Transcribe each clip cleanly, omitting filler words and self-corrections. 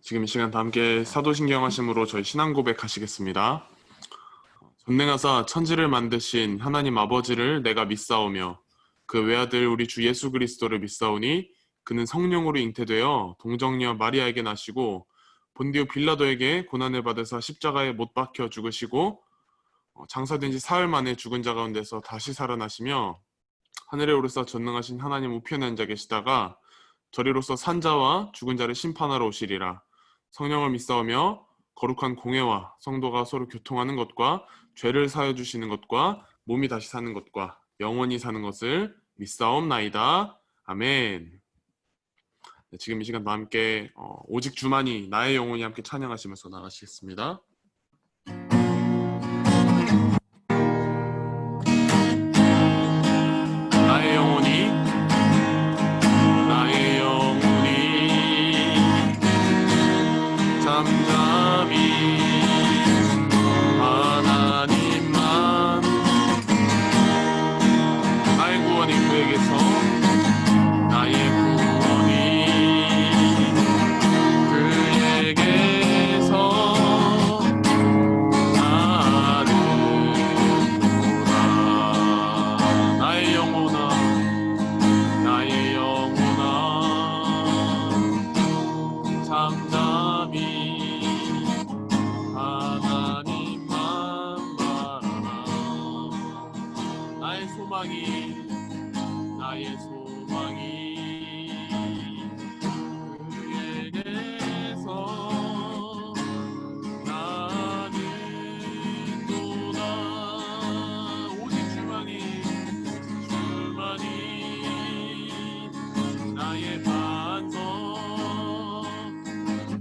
지금 이 시간 다 함께 사도신경 하심으로 저희 신앙 고백하시겠습니다. 전능하사 천지를 만드신 하나님 아버지를 내가 믿사오며 그 외아들 우리 주 예수 그리스도를 믿사오니 그는 성령으로 잉태되어 동정녀 마리아에게 나시고 본디오 빌라도에게 고난을 받으사 십자가에 못 박혀 죽으시고 장사된 지 사흘 만에 죽은 자 가운데서 다시 살아나시며 하늘에 오르사 전능하신 하나님 우편에 앉아 계시다가 저리로서 산자와 죽은 자를 심판하러 오시리라. 성령을 믿사오며 거룩한 공회와 성도가 서로 교통하는 것과 죄를 사하여 주시는 것과 몸이 다시 사는 것과 영원히 사는 것을 믿사옵나이다. 아멘. 네, 지금 이 시간 다 함께 오직 주만이 나의 영혼이 함께 찬양하시면서 나가시겠습니다. 나의 영혼이 잠잠히 하나님만 나의 구원이 그에게서 나의 구원이 그에게서 나는도다. 나의 영혼아 나의 영혼아 잠잠히 나의 소망이 그에게서 나는도다. 오직 주만이 나의 반석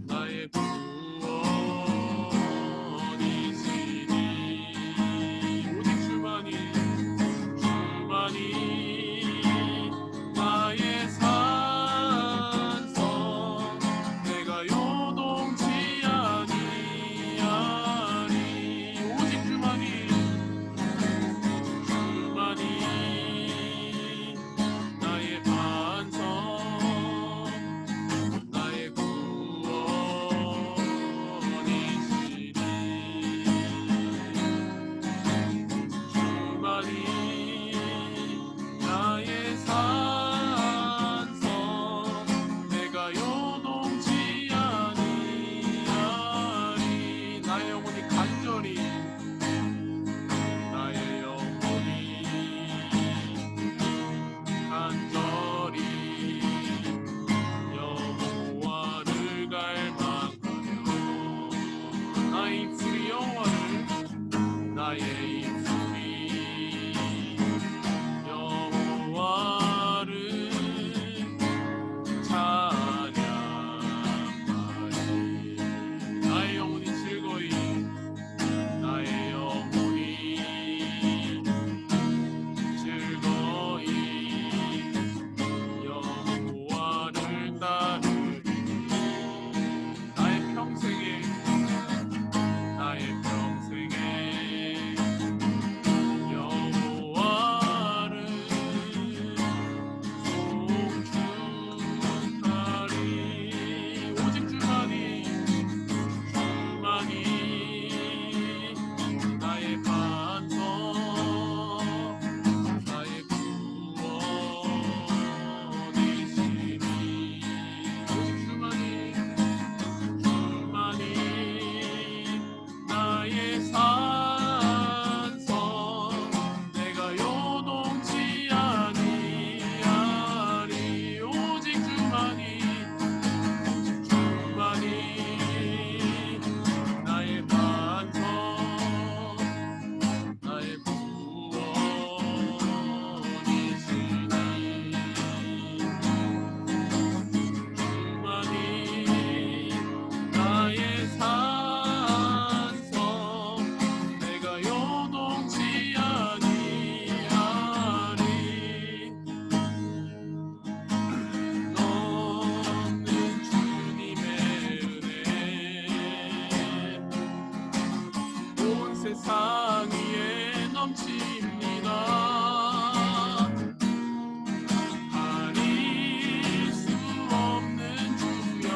나의 구원이시니 오직 주만이 나의 산성 내가 요동치 아니하리. 오직 주만이 나의 반성 나의 구원이시니 주만이 나의 산성 내가 요동치 아니하리. 나의 영혼이 간절히 나의 영혼이 간절히 여호와를 갈망하며 나의 입술이 여호와를 나의 입술이 여호와를 찬양하리. 나의 영혼이 즐거이 나의 영혼이 즐거이 여호와를 따르리. 나의 평생에 여호와를 송축하리. 오직 주만이 나의 반석 나의 구원이시니 오직 주만이 나의 산성 내가 요동치 아니하리. 오직 주만이 나의 반석 나의 구원이시니 주만이 나의 산성 내가 요동치 아니하리. 넘는 주님의 은혜 온 세상 위에 넘칩니다. 가릴 수 없는 주여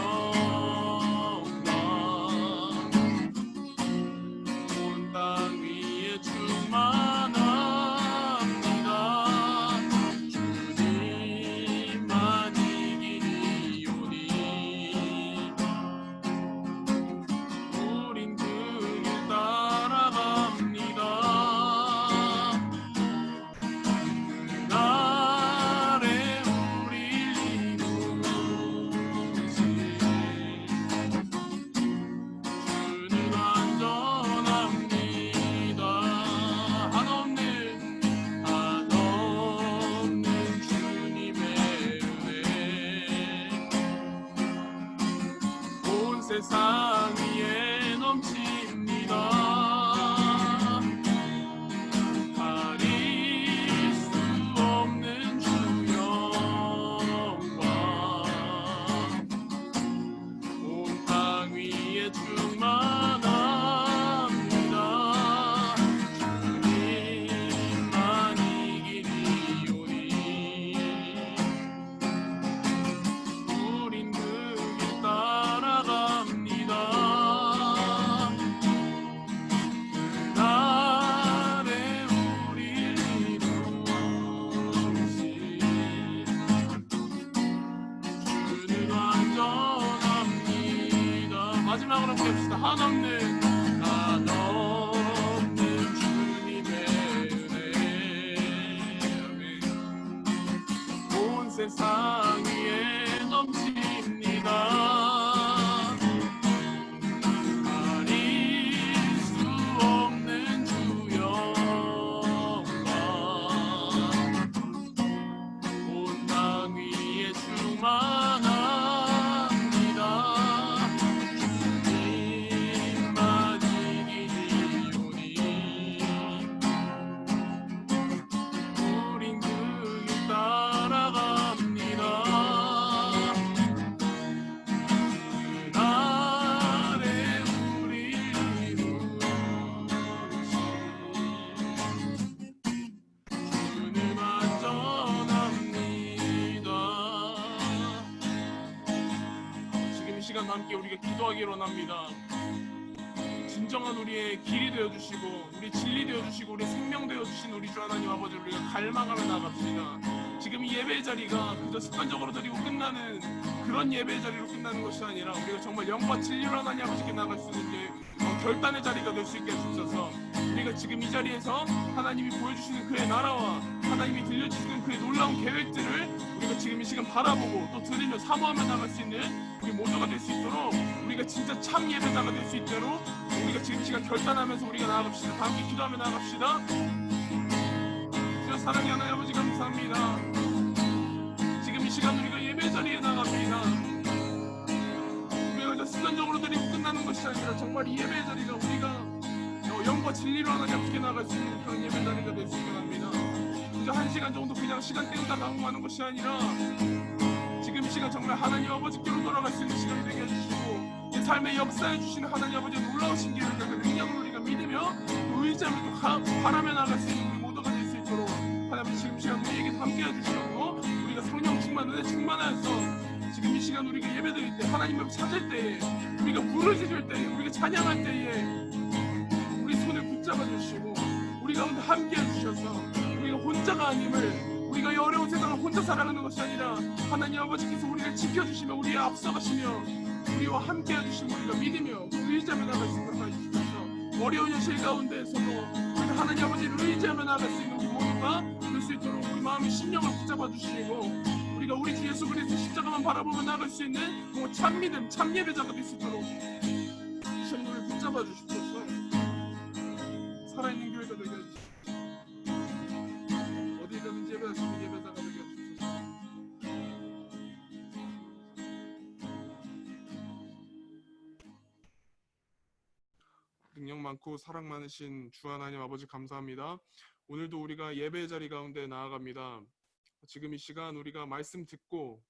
세상 위에 넘칩니다. 가릴 수 없는 주 영광 온 땅 위에 충만합니다. 주님만 이기리오니 우린 그 길 따라갑니다. 그날에 우릴 이루신 주는 완전합니다. 마지막으로 함께 합시다. 한없는 주님의 은혜. 아멘. 온 세상 위에 넘칩니다. 가릴 수 없는 주 영광 온 땅 위에 충만합니다. 주님만 이기리오니 우린 그 길 따라갑니다. 그날에 우릴 이루신 주는 완전합니다. 지금 이 시간 함께 우리가 기도하기로 합니다. 진정한 우리의 길이 되어주시고 우리 진리 되어주시고 우리 생명 되어주신 우리 주 하나님 아버지를 우리가 갈망하며 나갑시다. 지금 이 예배의 자리가 그저 습관적으로 드리고 끝나는 그런 예배의 자리로 끝나는 것이 아니라 우리가 정말 영과 진리로 하나님 아버지께 나갈 수 있는 결단의 자리가 될 수 있게 해주셔서 우리가 지금 이 자리에서 하나님이 보여주시는 그의 나라와 하나님이 들려주시는 그의 놀라운 계획들을 우리가 지금 이 시간 바라보고 또 들으며 사모하며 나갈 수 있는 우리 모두가 될 수 있도록 우리가 진짜 참 예배자가 될 수 있도록 우리가 지금 이 시간 결단하면서 우리가 나아갑시다. 다 함께 기도하며 나아갑시다. 주여 사랑의 하나님 아버지 감사합니다. 지금 이 시간 우리가 예배 자리에 나갑니다. 우리가 습관적으로 드리고 끝나는 것이 아니라 정말 이 예배 자리가 우리가 영과 진리로 하나님 아버지께 나갈 수 있는 그런 예배 자리가 될 수 있게 합니다. 그저 한 시간 정도 그냥 시간 때우다 나오는 것이 아니라 지금 이 시간 정말 하나님 아버지께로 돌아갈 수 있는 시간이 되게 해주시고 이 삶의 역사해 주시는 하나님 아버지의 놀라우신 길을 그 능력을 우리가 믿으며 의지하며 또 바라며 나갈 수 있는 우리 모두가 될 수 있도록 하나님 지금 시간 우리에게 함께 해주시고 우리가 성령 충만 은혜 충만하여서 지금 이 시간 우리가 예배드릴 때 하나님을 찾을 때에 우리가 부르짖을 때에 우리가 찬양할 때에 우리 손을 붙잡아 주시고 우리 가운데 함께 해주셔서 우리가 혼자가 아님을 우리가 이 어려운 세상을 혼자 살아가는 것이 아니라 하나님 아버지께서 우리를 지켜주시며 우리의 앞서가시며 우리와 함께 해주시고 우리가 믿으며 의지하며 나갈 수 있도록 해주셔서 어려운 현실 가운데에서도 우리가 하나님 아버지를 의지하며 나갈 수 있는 우리 모두가 될 수 있도록 우리 마음의 심령을 붙잡아 주시고 우리가 우리 주 예수 그리스도 십자가만 바라보며 나갈 수 있는 참 믿음, 참 예배자가 될 수 있도록 주님 우리를 붙잡아 주십시오. 살아있는 교회가 되게 해주십시오. 어디든지 예배할 수 있는 예배자가 되게 해주십시오. 능력 많고 사랑 많으신 주 하나님 아버지 감사합니다. 오늘도 우리가 예배의 자리 가운데 나아갑니다. 지금 이 시간 우리가 말씀 듣고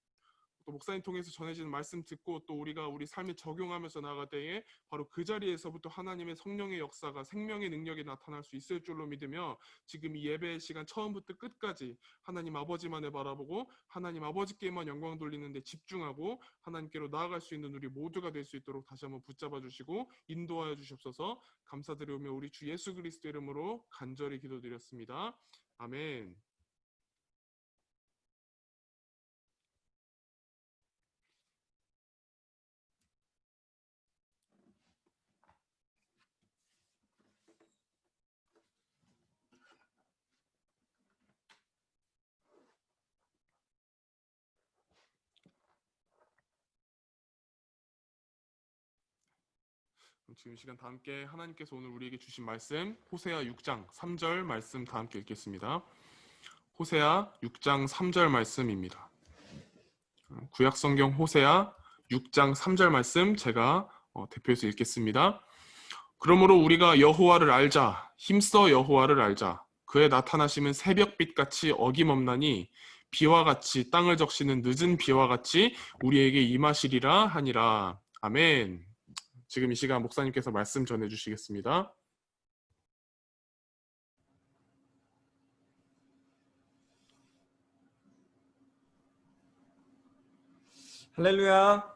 또 목사님 통해서 전해지는 말씀 듣고 또 우리가 우리 삶에 적용하면서 나아갈 때에 바로 그 자리에서부터 하나님의 성령의 역사가 생명의 능력이 나타날 수 있을 줄로 믿으며 지금 이 예배의 시간 처음부터 끝까지 하나님 아버지만을 바라보고 하나님 아버지께만 영광 돌리는 데 집중하고 하나님께로 나아갈 수 있는 우리 모두가 될 수 있도록 다시 한번 붙잡아 주시고 인도하여 주시옵소서. 감사드리며 우리 주 예수 그리스도 이름으로 간절히 기도드렸습니다. 아멘. 지금 이 시간 다 함께 하나님께서 오늘 우리에게 주신 말씀 호세아 6장 3절 말씀 다 함께 읽겠습니다. 호세아 6장 3절 말씀입니다. 구약성경 호세아 6장 3절 말씀 제가 대표해서 읽겠습니다. 그러므로 우리가 여호와를 알자. 힘써 여호와를 알자. 그의 나타나심은 새벽빛같이 어김없나니 비와 같이 땅을 적시는 늦은 비와 같이 우리에게 임하시리라 하니라. 아멘. 지금 이 시간 목사님께서 말씀 전해주시겠습니다. 할렐루야.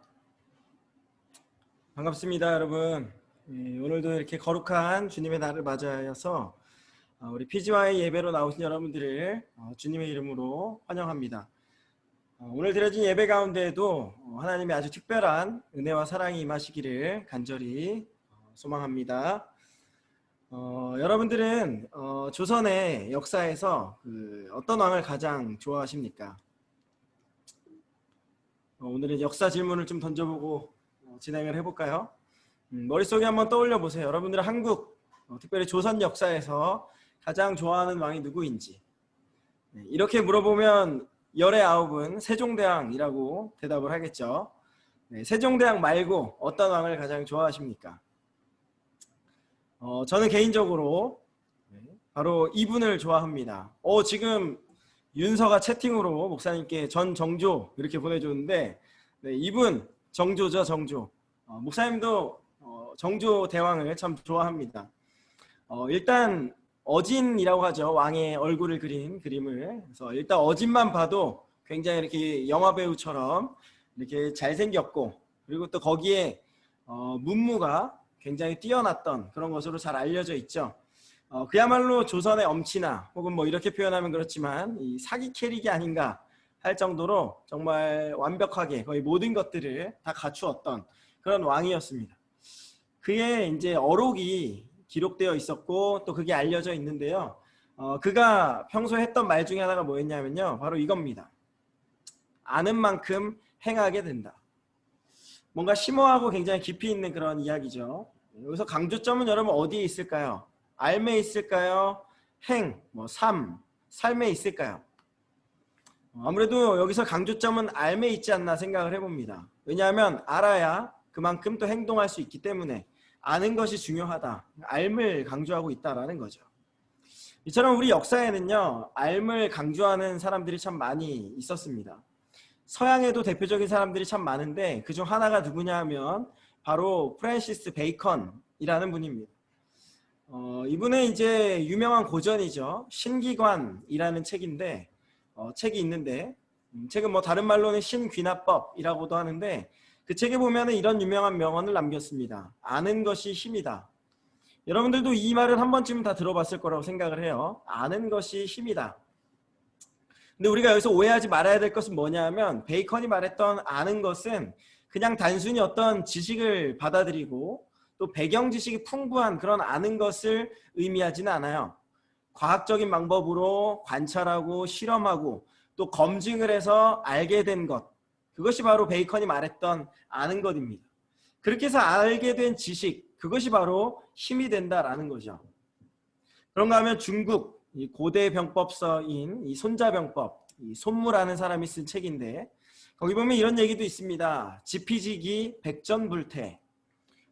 반갑습니다, 여러분. 오늘도 이렇게 거룩한 주님의 날을 맞이하여서 우리 PGY 예배로 나오신 여러분들을 주님의 이름으로 환영합니다. 오늘 드려진 예배 가운데에도 하나님의 아주 특별한 은혜와 사랑이 임하시기를 간절히 소망합니다. 여러분들은 조선의 역사에서 어떤 왕을 가장 좋아하십니까? 오늘은 역사 질문을 좀 던져보고 진행을 해볼까요? 머릿속에 한번 떠올려 보세요. 여러분들은 한국, 특별히 조선 역사에서 가장 좋아하는 왕이 누구인지. 이렇게 물어보면 열의 아홉은 세종대왕이라고 대답을 하겠죠. 세종대왕 말고 어떤 왕을 가장 좋아하십니까? 저는 개인적으로 바로 이분을 좋아합니다. 지금 윤서가 채팅으로 목사님께 전 정조 이렇게 보내줬는데, 이분 정조죠, 정조. 목사님도 정조 대왕을 참 좋아합니다. 일단 어진이라고 하죠. 왕의 얼굴을 그린 그림을. 그래서 일단 어진만 봐도 굉장히 이렇게 영화 배우처럼 이렇게 잘생겼고, 그리고 또 거기에 문무가 굉장히 뛰어났던 그런 것으로 잘 알려져 있죠. 그야말로 조선의 엄친아, 혹은 뭐 이렇게 표현하면 그렇지만 이 사기 캐릭이 아닌가 할 정도로 정말 완벽하게 거의 모든 것들을 다 갖추었던 그런 왕이었습니다. 그의 이제 어록이 기록되어 있었고 또 그게 알려져 있는데요. 그가 평소에 했던 말 중에 하나가 뭐였냐면요, 바로 이겁니다. 아는 만큼 행하게 된다. 뭔가 심오하고 굉장히 깊이 있는 그런 이야기죠. 여기서 강조점은 여러분 어디에 있을까요? 알매 있을까요? 행, 삶에 있을까요? 아무래도 여기서 강조점은 알매 있지 않나 생각을 해봅니다. 왜냐하면 알아야 그만큼 또 행동할 수 있기 때문에 아는 것이 중요하다. 알을 강조하고 있다라는 거죠. 이처럼 우리 역사에는요, 알을 강조하는 사람들이 참 많이 있었습니다. 서양에도 대표적인 사람들이 참 많은데 그중 하나가 누구냐 하면 바로 프랜시스 베이컨이라는 분입니다. 이분의 이제 유명한 고전이죠. 신기관이라는 책인데 책이 있는데 책은 뭐 다른 말로는 신귀납법이라고도 하는데 그 책에 보면은 이런 유명한 명언을 남겼습니다. 아는 것이 힘이다. 여러분들도 이 말을 한 번쯤은 다 들어봤을 거라고 생각을 해요. 아는 것이 힘이다. 근데 우리가 여기서 오해하지 말아야 될 것은 뭐냐 하면 베이컨이 말했던 아는 것은 그냥 단순히 어떤 지식을 받아들이고 또 배경 지식이 풍부한 그런 아는 것을 의미하지는 않아요. 과학적인 방법으로 관찰하고 실험하고 또 검증을 해서 알게 된 것, 그것이 바로 베이컨이 말했던 아는 것입니다. 그렇게 해서 알게 된 지식, 그것이 바로 힘이 된다라는 거죠. 그런가 하면 중국 고대 병법서인 이 손자병법, 이 손무라는 사람이 쓴 책인데 거기 보면 이런 얘기도 있습니다. 지피지기 백전불태.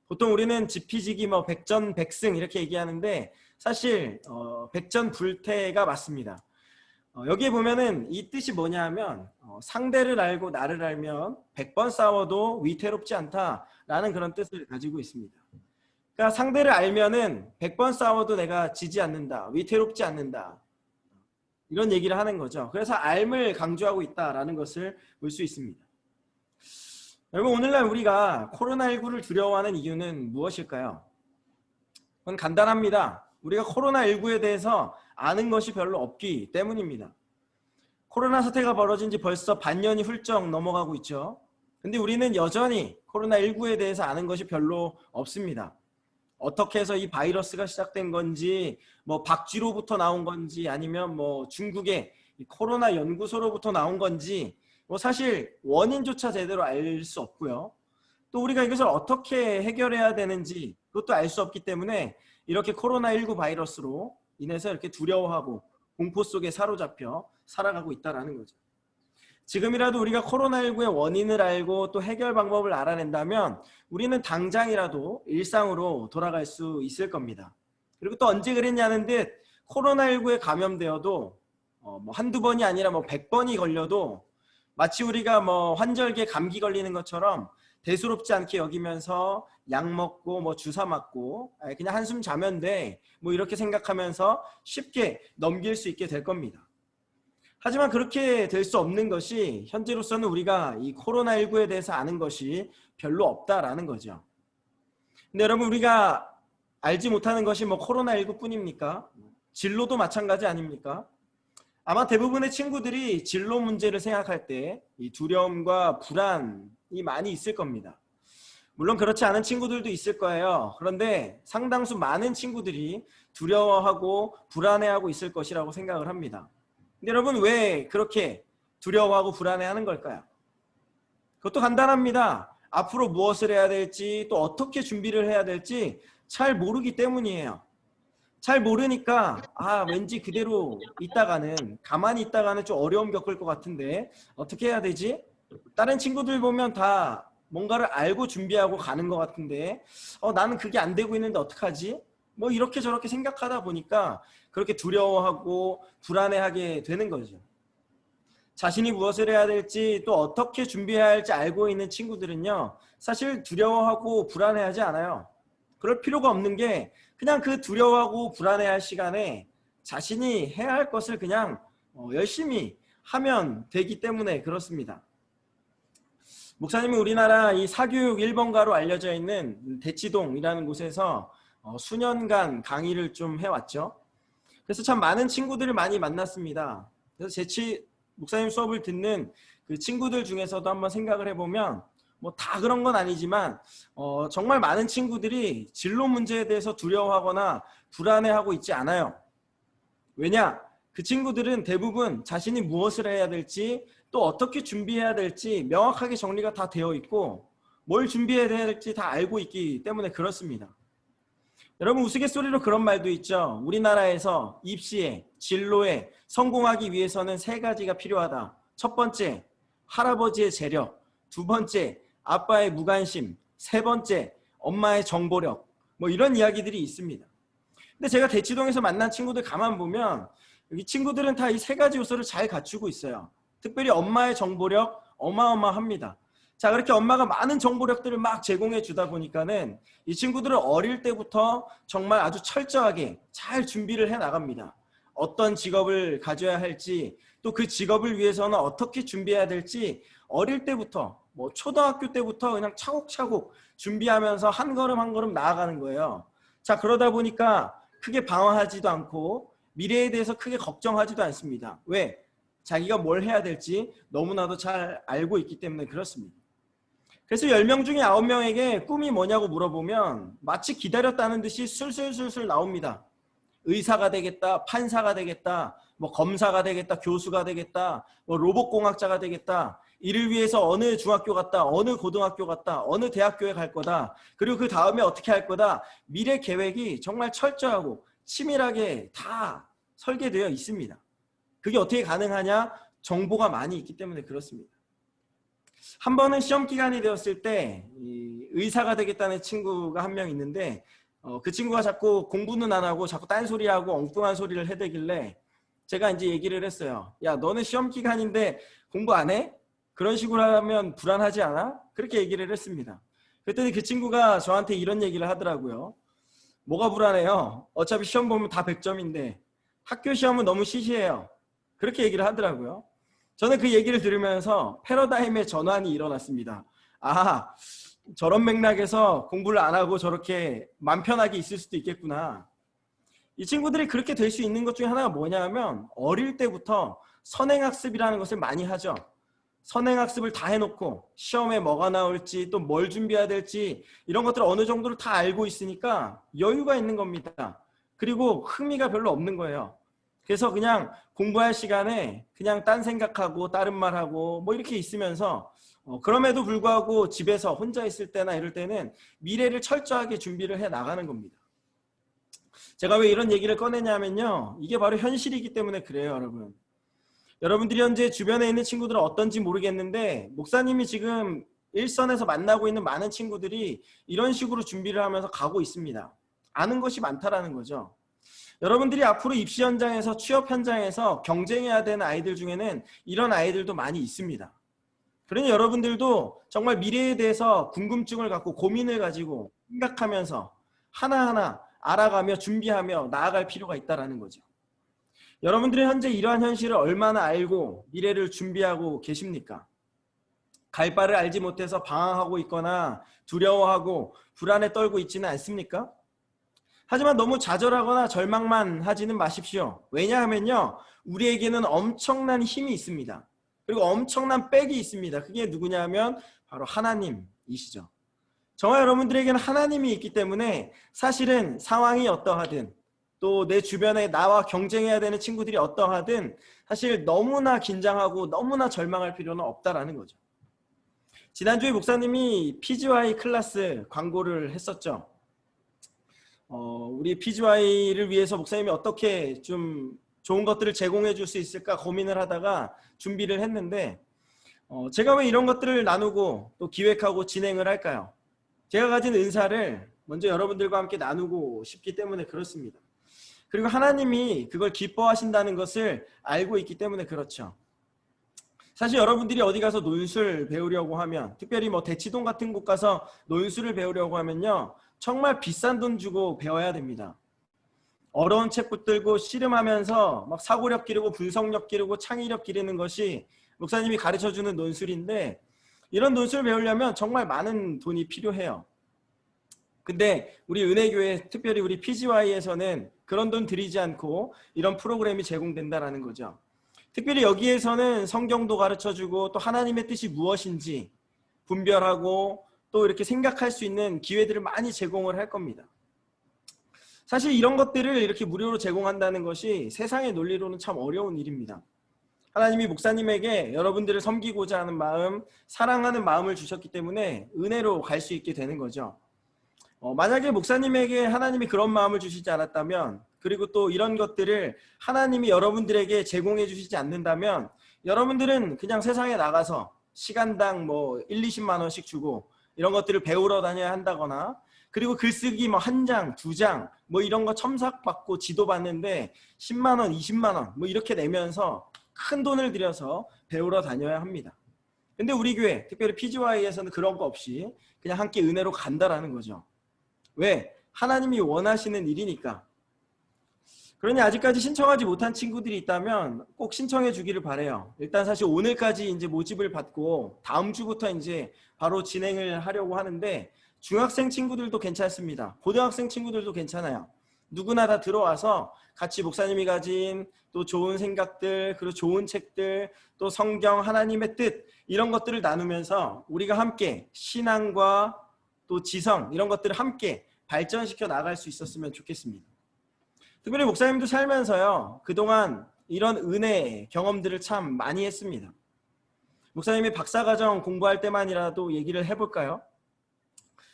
보통 우리는 지피지기 뭐 백전백승 이렇게 얘기하는데 사실 백전불태가 맞습니다. 여기에 보면은 이 뜻이 뭐냐 하면 상대를 알고 나를 알면 100번 싸워도 위태롭지 않다라는 그런 뜻을 가지고 있습니다. 그러니까 상대를 알면은 100번 싸워도 내가 지지 않는다, 위태롭지 않는다, 이런 얘기를 하는 거죠. 그래서 알을 강조하고 있다라는 것을 볼 수 있습니다. 여러분, 오늘날 우리가 코로나19를 두려워하는 이유는 무엇일까요? 그건 간단합니다. 우리가 코로나19에 대해서 아는 것이 별로 없기 때문입니다. 코로나 사태가 벌어진 지 벌써 반년이 훌쩍 넘어가고 있죠. 근데 우리는 여전히 코로나19에 대해서 아는 것이 별로 없습니다. 어떻게 해서 이 바이러스가 시작된 건지, 뭐 박쥐로부터 나온 건지, 아니면 뭐 중국의 코로나 연구소로부터 나온 건지, 뭐 사실 원인조차 제대로 알 수 없고요. 또 우리가 이것을 어떻게 해결해야 되는지 그것도 알 수 없기 때문에 이렇게 코로나19 바이러스로 인해서 이렇게 두려워하고 공포 속에 사로잡혀 살아가고 있다는 거죠. 지금이라도 우리가 코로나19의 원인을 알고 또 해결 방법을 알아낸다면 우리는 당장이라도 일상으로 돌아갈 수 있을 겁니다. 그리고 또 언제 그랬냐는 듯 코로나19에 감염되어도 뭐 한두 번이 아니라 뭐 100번이 걸려도 마치 우리가 뭐 환절기에 감기 걸리는 것처럼 대수롭지 않게 여기면서 약 먹고 뭐 주사 맞고 그냥 한숨 자면 돼 뭐 이렇게 생각하면서 쉽게 넘길 수 있게 될 겁니다. 하지만 그렇게 될 수 없는 것이 현재로서는 우리가 이 코로나19에 대해서 아는 것이 별로 없다라는 거죠. 근데 여러분, 우리가 알지 못하는 것이 뭐 코로나19 뿐입니까? 진로도 마찬가지 아닙니까? 아마 대부분의 친구들이 진로 문제를 생각할 때 이 두려움과 불안이 많이 있을 겁니다. 물론 그렇지 않은 친구들도 있을 거예요. 그런데 상당수 많은 친구들이 두려워하고 불안해하고 있을 것이라고 생각을 합니다. 근데 여러분, 왜 그렇게 두려워하고 불안해하는 걸까요? 그것도 간단합니다. 앞으로 무엇을 해야 될지 또 어떻게 준비를 해야 될지 잘 모르기 때문이에요. 잘 모르니까 왠지 그대로 있다가는 가만히 있다가는 좀 어려움 겪을 것 같은데 어떻게 해야 되지? 다른 친구들 보면 다 뭔가를 알고 준비하고 가는 것 같은데 나는 그게 안 되고 있는데 어떡하지? 뭐 이렇게 저렇게 생각하다 보니까 그렇게 두려워하고 불안해하게 되는 거죠. 자신이 무엇을 해야 될지 또 어떻게 준비해야 할지 알고 있는 친구들은요, 사실 두려워하고 불안해하지 않아요. 그럴 필요가 없는 게 그냥 그 두려워하고 불안해할 시간에 자신이 해야 할 것을 그냥 열심히 하면 되기 때문에 그렇습니다. 목사님은 우리나라 이 사교육 1번가로 알려져 있는 대치동이라는 곳에서 수년간 강의를 좀 해왔죠. 그래서 참 많은 친구들을 많이 만났습니다. 그래서 목사님 수업을 듣는 그 친구들 중에서도 한번 생각을 해보면 뭐 다 그런 건 아니지만 정말 많은 친구들이 진로 문제에 대해서 두려워하거나 불안해하고 있지 않아요. 왜냐? 그 친구들은 대부분 자신이 무엇을 해야 될지 또 어떻게 준비해야 될지 명확하게 정리가 다 되어 있고 뭘 준비해야 될지 다 알고 있기 때문에 그렇습니다. 여러분, 우스갯소리로 그런 말도 있죠. 우리나라에서 입시에, 진로에 성공하기 위해서는 3가지가 필요하다. 첫 번째, 할아버지의 재력. 두 번째, 아빠의 무관심. 세 번째, 엄마의 정보력. 뭐 이런 이야기들이 있습니다. 근데 제가 대치동에서 만난 친구들 가만 보면 이 친구들은 다 이 3가지 요소를 잘 갖추고 있어요. 특별히 엄마의 정보력 어마어마합니다. 자, 그렇게 엄마가 많은 정보력들을 막 제공해 주다 보니까는 이 친구들은 어릴 때부터 정말 아주 철저하게 잘 준비를 해 나갑니다. 어떤 직업을 가져야 할지 또 그 직업을 위해서는 어떻게 준비해야 될지 어릴 때부터 뭐 초등학교 때부터 그냥 차곡차곡 준비하면서 한 걸음 한 걸음 나아가는 거예요. 자, 그러다 보니까 크게 방황하지도 않고 미래에 대해서 크게 걱정하지도 않습니다. 왜? 자기가 뭘 해야 될지 너무나도 잘 알고 있기 때문에 그렇습니다. 그래서 10명 중에 9명에게 꿈이 뭐냐고 물어보면 마치 기다렸다는 듯이 술술술술 나옵니다. 의사가 되겠다, 판사가 되겠다, 뭐 검사가 되겠다, 교수가 되겠다, 뭐 로봇공학자가 되겠다. 이를 위해서 어느 중학교 갔다, 어느 고등학교 갔다, 어느 대학교에 갈 거다. 그리고 그 다음에 어떻게 할 거다. 미래 계획이 정말 철저하고 치밀하게 다 설계되어 있습니다. 그게 어떻게 가능하냐? 정보가 많이 있기 때문에 그렇습니다. 한 번은 시험 기간이 되었을 때 의사가 되겠다는 친구가 한 명 있는데 그 친구가 자꾸 공부는 안 하고 자꾸 딴소리하고 엉뚱한 소리를 해대길래 제가 이제 얘기를 했어요. 야, 너는 시험 기간인데 공부 안 해? 그런 식으로 하면 불안하지 않아? 그렇게 얘기를 했습니다. 그랬더니 그 친구가 저한테 이런 얘기를 하더라고요. 뭐가 불안해요? 어차피 시험 보면 다 100점인데 학교 시험은 너무 시시해요. 그렇게 얘기를 하더라고요. 저는 그 얘기를 들으면서 패러다임의 전환이 일어났습니다. 저런 맥락에서 공부를 안 하고 저렇게 맘 편하게 있을 수도 있겠구나. 이 친구들이 그렇게 될 수 있는 것 중에 하나가 뭐냐면 어릴 때부터 선행학습이라는 것을 많이 하죠. 선행학습을 다 해놓고 시험에 뭐가 나올지 또 뭘 준비해야 될지 이런 것들을 어느 정도를 다 알고 있으니까 여유가 있는 겁니다. 그리고 흥미가 별로 없는 거예요. 그래서 그냥 공부할 시간에 그냥 딴 생각하고 다른 말하고 뭐 이렇게 있으면서 그럼에도 불구하고 집에서 혼자 있을 때나 이럴 때는 미래를 철저하게 준비를 해 나가는 겁니다. 제가 왜 이런 얘기를 꺼내냐면요. 이게 바로 현실이기 때문에 그래요, 여러분. 여러분들이 현재 주변에 있는 친구들은 어떤지 모르겠는데 목사님이 지금 일선에서 만나고 있는 많은 친구들이 이런 식으로 준비를 하면서 가고 있습니다. 아는 것이 많다라는 거죠. 여러분들이 앞으로 입시 현장에서 취업 현장에서 경쟁해야 되는 아이들 중에는 이런 아이들도 많이 있습니다. 그러니 여러분들도 정말 미래에 대해서 궁금증을 갖고 고민을 가지고 생각하면서 하나하나 알아가며 준비하며 나아갈 필요가 있다는 거죠. 여러분들은 현재 이러한 현실을 얼마나 알고 미래를 준비하고 계십니까? 갈 바를 알지 못해서 방황하고 있거나 두려워하고 불안에 떨고 있지는 않습니까? 하지만 너무 좌절하거나 절망만 하지는 마십시오. 왜냐하면요, 우리에게는 엄청난 힘이 있습니다. 그리고 엄청난 백이 있습니다. 그게 누구냐면 바로 하나님이시죠. 저와 여러분들에게는 하나님이 있기 때문에 사실은 상황이 어떠하든 또 내 주변에 나와 경쟁해야 되는 친구들이 어떠하든 사실 너무나 긴장하고 너무나 절망할 필요는 없다라는 거죠. 지난주에 목사님이 PGY 클래스 광고를 했었죠. 우리 PGY를 위해서 목사님이 어떻게 좀 좋은 것들을 제공해 줄 수 있을까 고민을 하다가 준비를 했는데 제가 왜 이런 것들을 나누고 또 기획하고 진행을 할까요? 제가 가진 은사를 먼저 여러분들과 함께 나누고 싶기 때문에 그렇습니다. 그리고 하나님이 그걸 기뻐하신다는 것을 알고 있기 때문에 그렇죠. 사실 여러분들이 어디 가서 논술 배우려고 하면, 특별히 뭐 대치동 같은 곳 가서 논술을 배우려고 하면요, 정말 비싼 돈 주고 배워야 됩니다. 어려운 책 붙들고 씨름하면서 막 사고력 기르고 분석력 기르고 창의력 기르는 것이 목사님이 가르쳐주는 논술인데, 이런 논술 배우려면 정말 많은 돈이 필요해요. 근데 우리 은혜교회, 특별히 우리 PGY에서는 그런 돈 들이지 않고 이런 프로그램이 제공된다는 거죠. 특별히 여기에서는 성경도 가르쳐주고 또 하나님의 뜻이 무엇인지 분별하고 또 이렇게 생각할 수 있는 기회들을 많이 제공을 할 겁니다. 사실 이런 것들을 이렇게 무료로 제공한다는 것이 세상의 논리로는 참 어려운 일입니다. 하나님이 목사님에게 여러분들을 섬기고자 하는 마음, 사랑하는 마음을 주셨기 때문에 은혜로 갈 수 있게 되는 거죠. 만약에 목사님에게 하나님이 그런 마음을 주시지 않았다면, 그리고 또 이런 것들을 하나님이 여러분들에게 제공해 주시지 않는다면 여러분들은 그냥 세상에 나가서 시간당 뭐 1, 20만 원씩 주고 이런 것들을 배우러 다녀야 한다거나, 그리고 글쓰기 뭐 한 장, 두 장 뭐 이런 거 첨삭받고 지도받는데 10만 원, 20만 원 뭐 이렇게 내면서 큰 돈을 들여서 배우러 다녀야 합니다. 근데 우리 교회, 특별히 PGY에서는 그런 거 없이 그냥 함께 은혜로 간다라는 거죠. 왜? 하나님이 원하시는 일이니까. 그러니 아직까지 신청하지 못한 친구들이 있다면 꼭 신청해 주기를 바래요. 일단 사실 오늘까지 이제 모집을 받고 다음 주부터 이제 바로 진행을 하려고 하는데, 중학생 친구들도 괜찮습니다. 고등학생 친구들도 괜찮아요. 누구나 다 들어와서 같이 목사님이 가진 또 좋은 생각들, 그리고 좋은 책들, 또 성경, 하나님의 뜻, 이런 것들을 나누면서 우리가 함께 신앙과 또 지성, 이런 것들을 함께 발전시켜 나갈 수 있었으면 좋겠습니다. 특별히 목사님도 살면서요, 그동안 이런 은혜 경험들을 참 많이 했습니다. 목사님이 박사과정 공부할 때만이라도 얘기를 해볼까요?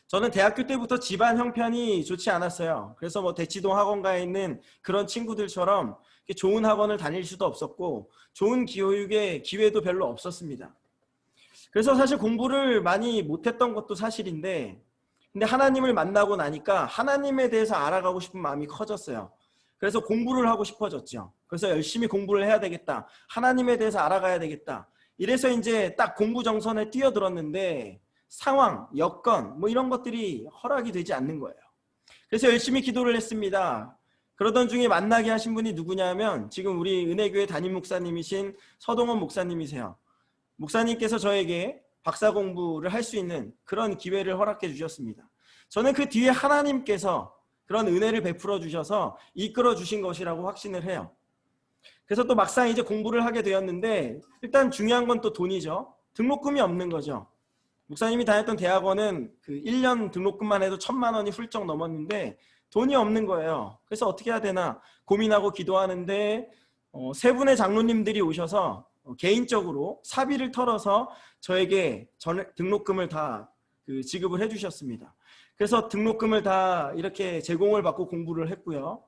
저는 대학교 때부터 집안 형편이 좋지 않았어요. 그래서 뭐 대치동 학원가에 있는 그런 친구들처럼 좋은 학원을 다닐 수도 없었고 좋은 교육의 기회도 별로 없었습니다. 그래서 사실 공부를 많이 못했던 것도 사실인데, 근데 하나님을 만나고 나니까 하나님에 대해서 알아가고 싶은 마음이 커졌어요. 그래서 공부를 하고 싶어졌죠. 그래서 열심히 공부를 해야 되겠다. 하나님에 대해서 알아가야 되겠다. 이래서 이제 딱 공부 정선에 뛰어들었는데 상황, 여건 뭐 이런 것들이 허락이 되지 않는 거예요. 그래서 열심히 기도를 했습니다. 그러던 중에 만나게 하신 분이 누구냐면 지금 우리 은혜교회 담임 목사님이신 서동원 목사님이세요. 목사님께서 저에게 박사 공부를 할 수 있는 그런 기회를 허락해 주셨습니다. 저는 그 뒤에 하나님께서 그런 은혜를 베풀어 주셔서 이끌어 주신 것이라고 확신을 해요. 그래서 또 막상 이제 공부를 하게 되었는데, 일단 중요한 건 또 돈이죠. 등록금이 없는 거죠. 목사님이 다녔던 대학원은 그 1년 등록금만 해도 1,000만 원이 훌쩍 넘었는데 돈이 없는 거예요. 그래서 어떻게 해야 되나 고민하고 기도하는데 세 분의 장로님들이 오셔서 개인적으로 사비를 털어서 저에게 등록금을 다 지급을 해주셨습니다. 그래서 등록금을 다 이렇게 제공을 받고 공부를 했고요.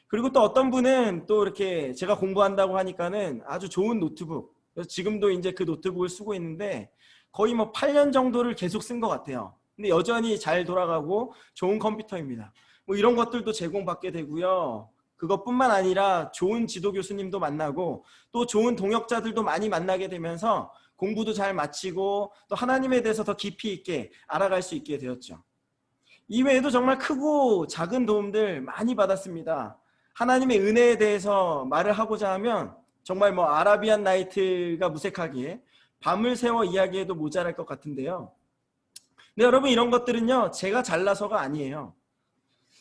그리고 또 어떤 분은 또 이렇게 제가 공부한다고 하니까는 아주 좋은 노트북, 그래서 지금도 이제 그 노트북을 쓰고 있는데 거의 뭐 8년 정도를 계속 쓴 것 같아요. 근데 여전히 잘 돌아가고 좋은 컴퓨터입니다. 뭐 이런 것들도 제공받게 되고요. 그것뿐만 아니라 좋은 지도 교수님도 만나고 또 좋은 동역자들도 많이 만나게 되면서 공부도 잘 마치고 또 하나님에 대해서 더 깊이 있게 알아갈 수 있게 되었죠. 이외에도 정말 크고 작은 도움들 많이 받았습니다. 하나님의 은혜에 대해서 말을 하고자 하면 정말 뭐 아라비안 나이트가 무색하기에 밤을 새워 이야기해도 모자랄 것 같은데요. 근데 여러분, 이런 것들은요, 제가 잘나서가 아니에요.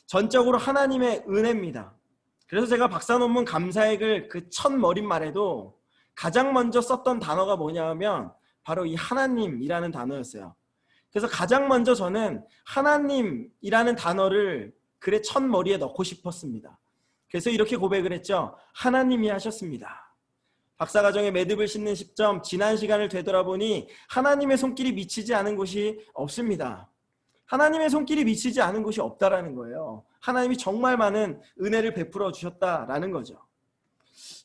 전적으로 하나님의 은혜입니다. 그래서 제가 박사 논문 감사액을 그 첫 머릿말에도 가장 먼저 썼던 단어가 뭐냐면 바로 이 하나님이라는 단어였어요. 그래서 가장 먼저 저는 하나님이라는 단어를 글의 첫 머리에 넣고 싶었습니다. 그래서 이렇게 고백을 했죠. 하나님이 하셨습니다. 박사과정의 매듭을 싣는 시점, 지난 시간을 되돌아보니 하나님의 손길이 미치지 않은 곳이 없습니다. 하나님의 손길이 미치지 않은 곳이 없다라는 거예요. 하나님이 정말 많은 은혜를 베풀어 주셨다라는 거죠.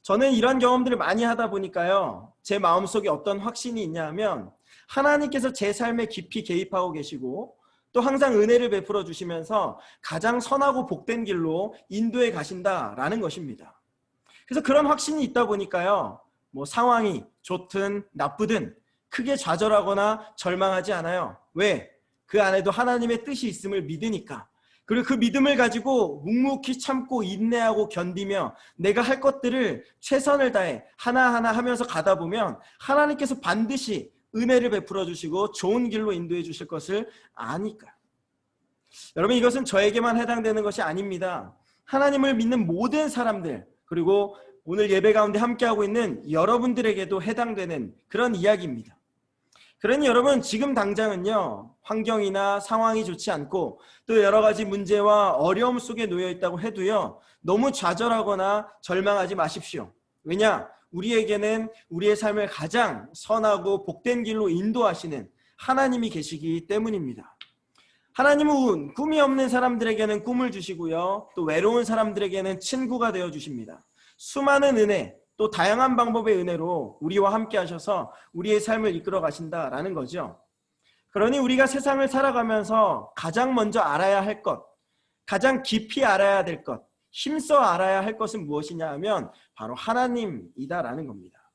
저는 이런 경험들을 많이 하다 보니까요, 제 마음속에 어떤 확신이 있냐 하면 하나님께서 제 삶에 깊이 개입하고 계시고 또 항상 은혜를 베풀어 주시면서 가장 선하고 복된 길로 인도해 가신다라는 것입니다. 그래서 그런 확신이 있다 보니까요, 뭐 상황이 좋든 나쁘든 크게 좌절하거나 절망하지 않아요. 왜? 그 안에도 하나님의 뜻이 있음을 믿으니까. 그리고 그 믿음을 가지고 묵묵히 참고 인내하고 견디며 내가 할 것들을 최선을 다해 하나하나 하면서 가다 보면 하나님께서 반드시 은혜를 베풀어 주시고 좋은 길로 인도해 주실 것을 아니까. 여러분, 이것은 저에게만 해당되는 것이 아닙니다. 하나님을 믿는 모든 사람들, 그리고 오늘 예배 가운데 함께하고 있는 여러분들에게도 해당되는 그런 이야기입니다. 그러니 여러분, 지금 당장은요, 환경이나 상황이 좋지 않고 또 여러 가지 문제와 어려움 속에 놓여 있다고 해도요, 너무 좌절하거나 절망하지 마십시오. 왜냐? 우리에게는 우리의 삶을 가장 선하고 복된 길로 인도하시는 하나님이 계시기 때문입니다. 하나님은 꿈이 없는 사람들에게는 꿈을 주시고요, 또 외로운 사람들에게는 친구가 되어 주십니다. 수많은 은혜, 또 다양한 방법의 은혜로 우리와 함께 하셔서 우리의 삶을 이끌어 가신다라는 거죠. 그러니 우리가 세상을 살아가면서 가장 먼저 알아야 할 것, 가장 깊이 알아야 될 것, 힘써 알아야 할 것은 무엇이냐 하면 바로 하나님이다라는 겁니다.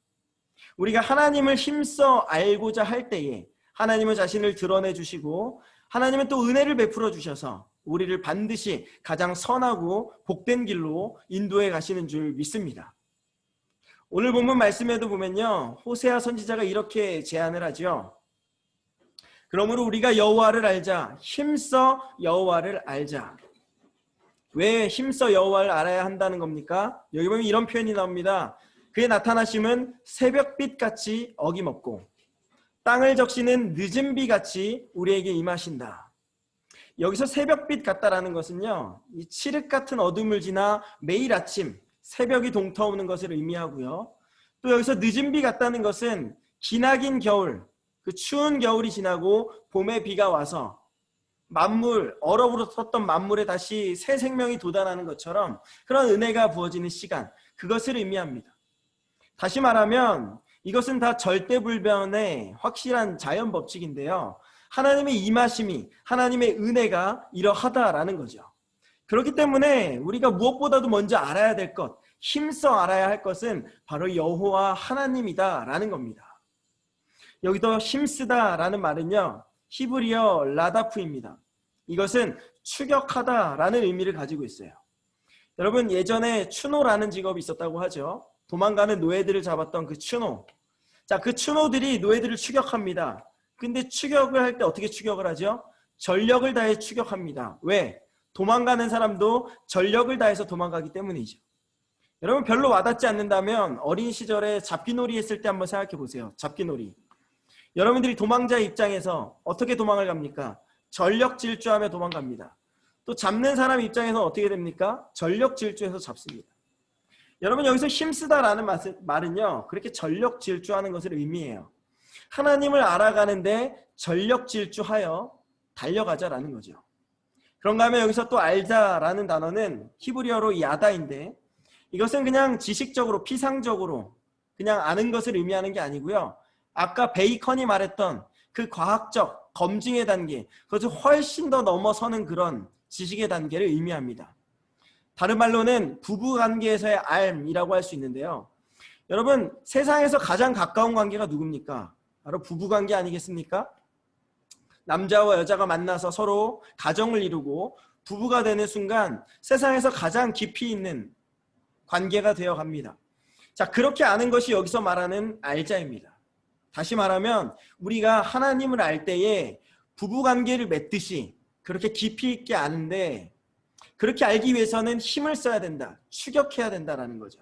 우리가 하나님을 힘써 알고자 할 때에 하나님은 자신을 드러내 주시고 하나님은 또 은혜를 베풀어 주셔서 우리를 반드시 가장 선하고 복된 길로 인도해 가시는 줄 믿습니다. 오늘 본문 말씀에도 보면요, 호세아 선지자가 이렇게 제안을 하죠. 그러므로 우리가 여호와를 알자, 힘써 여호와를 알자. 왜 힘써 여호와를 알아야 한다는 겁니까? 여기 보면 이런 표현이 나옵니다. 그의 나타나심은 새벽빛같이 어김없고 땅을 적시는 늦은 비같이 우리에게 임하신다. 여기서 새벽빛 같다라는 것은요, 이 칠흑 같은 어둠을 지나 매일 아침 새벽이 동터오는 것을 의미하고요. 또 여기서 늦은 비 같다는 것은 기나긴 겨울, 그 추운 겨울이 지나고 봄에 비가 와서 만물, 얼어붙었던 만물에 다시 새 생명이 돋아나는 것처럼 그런 은혜가 부어지는 시간, 그것을 의미합니다. 다시 말하면 이것은 다 절대불변의 확실한 자연 법칙인데요, 하나님의 임하심이, 하나님의 은혜가 이러하다라는 거죠. 그렇기 때문에 우리가 무엇보다도 먼저 알아야 될 것, 힘써 알아야 할 것은 바로 여호와 하나님이다라는 겁니다. 여기서 힘쓰다라는 말은요, 히브리어 라다프입니다. 이것은 추격하다라는 의미를 가지고 있어요. 여러분, 예전에 추노라는 직업이 있었다고 하죠. 도망가는 노예들을 잡았던 그 추노. 자, 그 추노들이 노예들을 추격합니다. 근데 추격을 할 때 어떻게 추격을 하죠? 전력을 다해 추격합니다. 왜? 도망가는 사람도 전력을 다해서 도망가기 때문이죠. 여러분, 별로 와닿지 않는다면 어린 시절에 잡기놀이 했을 때 한번 생각해 보세요. 잡기놀이. 여러분들이 도망자의 입장에서 어떻게 도망을 갑니까? 전력 질주하며 도망갑니다. 또 잡는 사람 입장에서 어떻게 됩니까? 전력 질주해서 잡습니다. 여러분, 여기서 힘쓰다라는 말은요, 그렇게 전력 질주하는 것을 의미해요. 하나님을 알아가는데 전력 질주하여 달려가자라는 거죠. 그런가 하면 여기서 또 알다라는 단어는 히브리어로 야다인데 이것은 그냥 지식적으로 피상적으로 그냥 아는 것을 의미하는 게 아니고요. 아까 베이컨이 말했던 그 과학적 검증의 단계, 그것을 훨씬 더 넘어서는 그런 지식의 단계를 의미합니다. 다른 말로는 부부관계에서의 알이라고 할 수 있는데요. 여러분, 세상에서 가장 가까운 관계가 누굽니까? 바로 부부관계 아니겠습니까? 남자와 여자가 만나서 서로 가정을 이루고 부부가 되는 순간 세상에서 가장 깊이 있는 관계가 되어 갑니다. 자, 그렇게 아는 것이 여기서 말하는 알자입니다. 다시 말하면 우리가 하나님을 알 때에 부부관계를 맺듯이 그렇게 깊이 있게 아는데 그렇게 알기 위해서는 힘을 써야 된다. 추격해야 된다라는 거죠.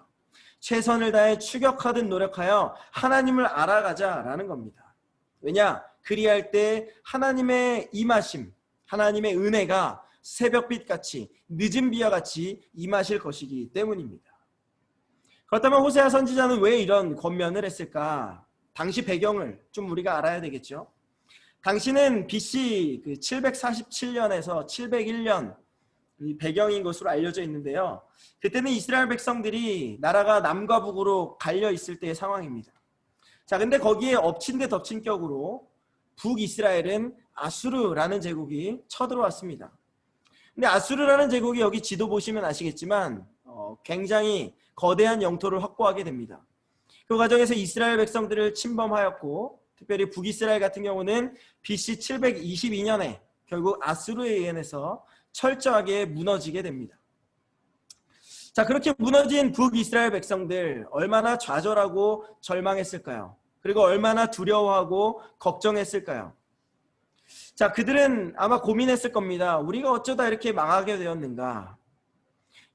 최선을 다해 추격하듯 노력하여 하나님을 알아가자라는 겁니다. 왜냐? 그리할 때 하나님의 임하심, 하나님의 은혜가 새벽빛같이 늦은 비와 같이 임하실 것이기 때문입니다. 그렇다면 호세아 선지자는 왜 이런 권면을 했을까? 당시 배경을 좀 우리가 알아야 되겠죠. 당시는 BC 747년에서 701년 배경인 것으로 알려져 있는데요. 그때는 이스라엘 백성들이 나라가 남과 북으로 갈려 있을 때의 상황입니다. 자, 근데 거기에 엎친 데 덮친 격으로 북이스라엘은 아수르라는 제국이 쳐들어왔습니다. 근데 아수르라는 제국이 여기 지도 보시면 아시겠지만 굉장히 거대한 영토를 확보하게 됩니다. 그 과정에서 이스라엘 백성들을 침범하였고 특별히 북이스라엘 같은 경우는 BC 722년에 결국 아수르에 의해서 철저하게 무너지게 됩니다. 자, 그렇게 무너진 북이스라엘 백성들 얼마나 좌절하고 절망했을까요? 그리고 얼마나 두려워하고 걱정했을까요? 자, 그들은 아마 고민했을 겁니다. 우리가 어쩌다 이렇게 망하게 되었는가?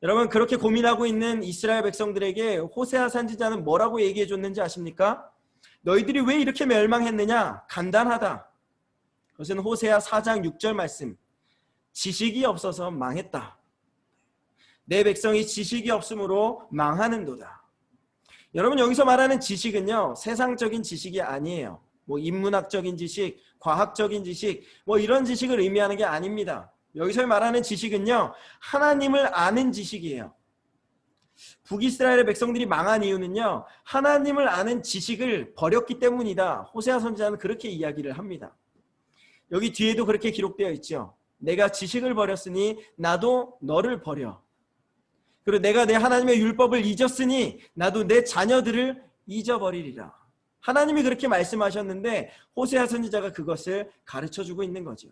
여러분, 그렇게 고민하고 있는 이스라엘 백성들에게 호세아 선지자는 뭐라고 얘기해 줬는지 아십니까? 너희들이 왜 이렇게 멸망했느냐? 간단하다. 그것은 호세아 4장 6절 말씀. 지식이 없어서 망했다. 내 백성이 지식이 없으므로 망하는도다. 여러분, 여기서 말하는 지식은요, 세상적인 지식이 아니에요. 인문학적인 지식, 과학적인 지식, 이런 지식을 의미하는 게 아닙니다. 여기서 말하는 지식은요, 하나님을 아는 지식이에요. 북이스라엘의 백성들이 망한 이유는요, 하나님을 아는 지식을 버렸기 때문이다. 호세아 선지자는 그렇게 이야기를 합니다. 여기 뒤에도 그렇게 기록되어 있죠. 내가 지식을 버렸으니 나도 너를 버려. 그리고 내가 내 하나님의 율법을 잊었으니 나도 내 자녀들을 잊어버리리라. 하나님이 그렇게 말씀하셨는데 호세아 선지자가 그것을 가르쳐주고 있는 거죠.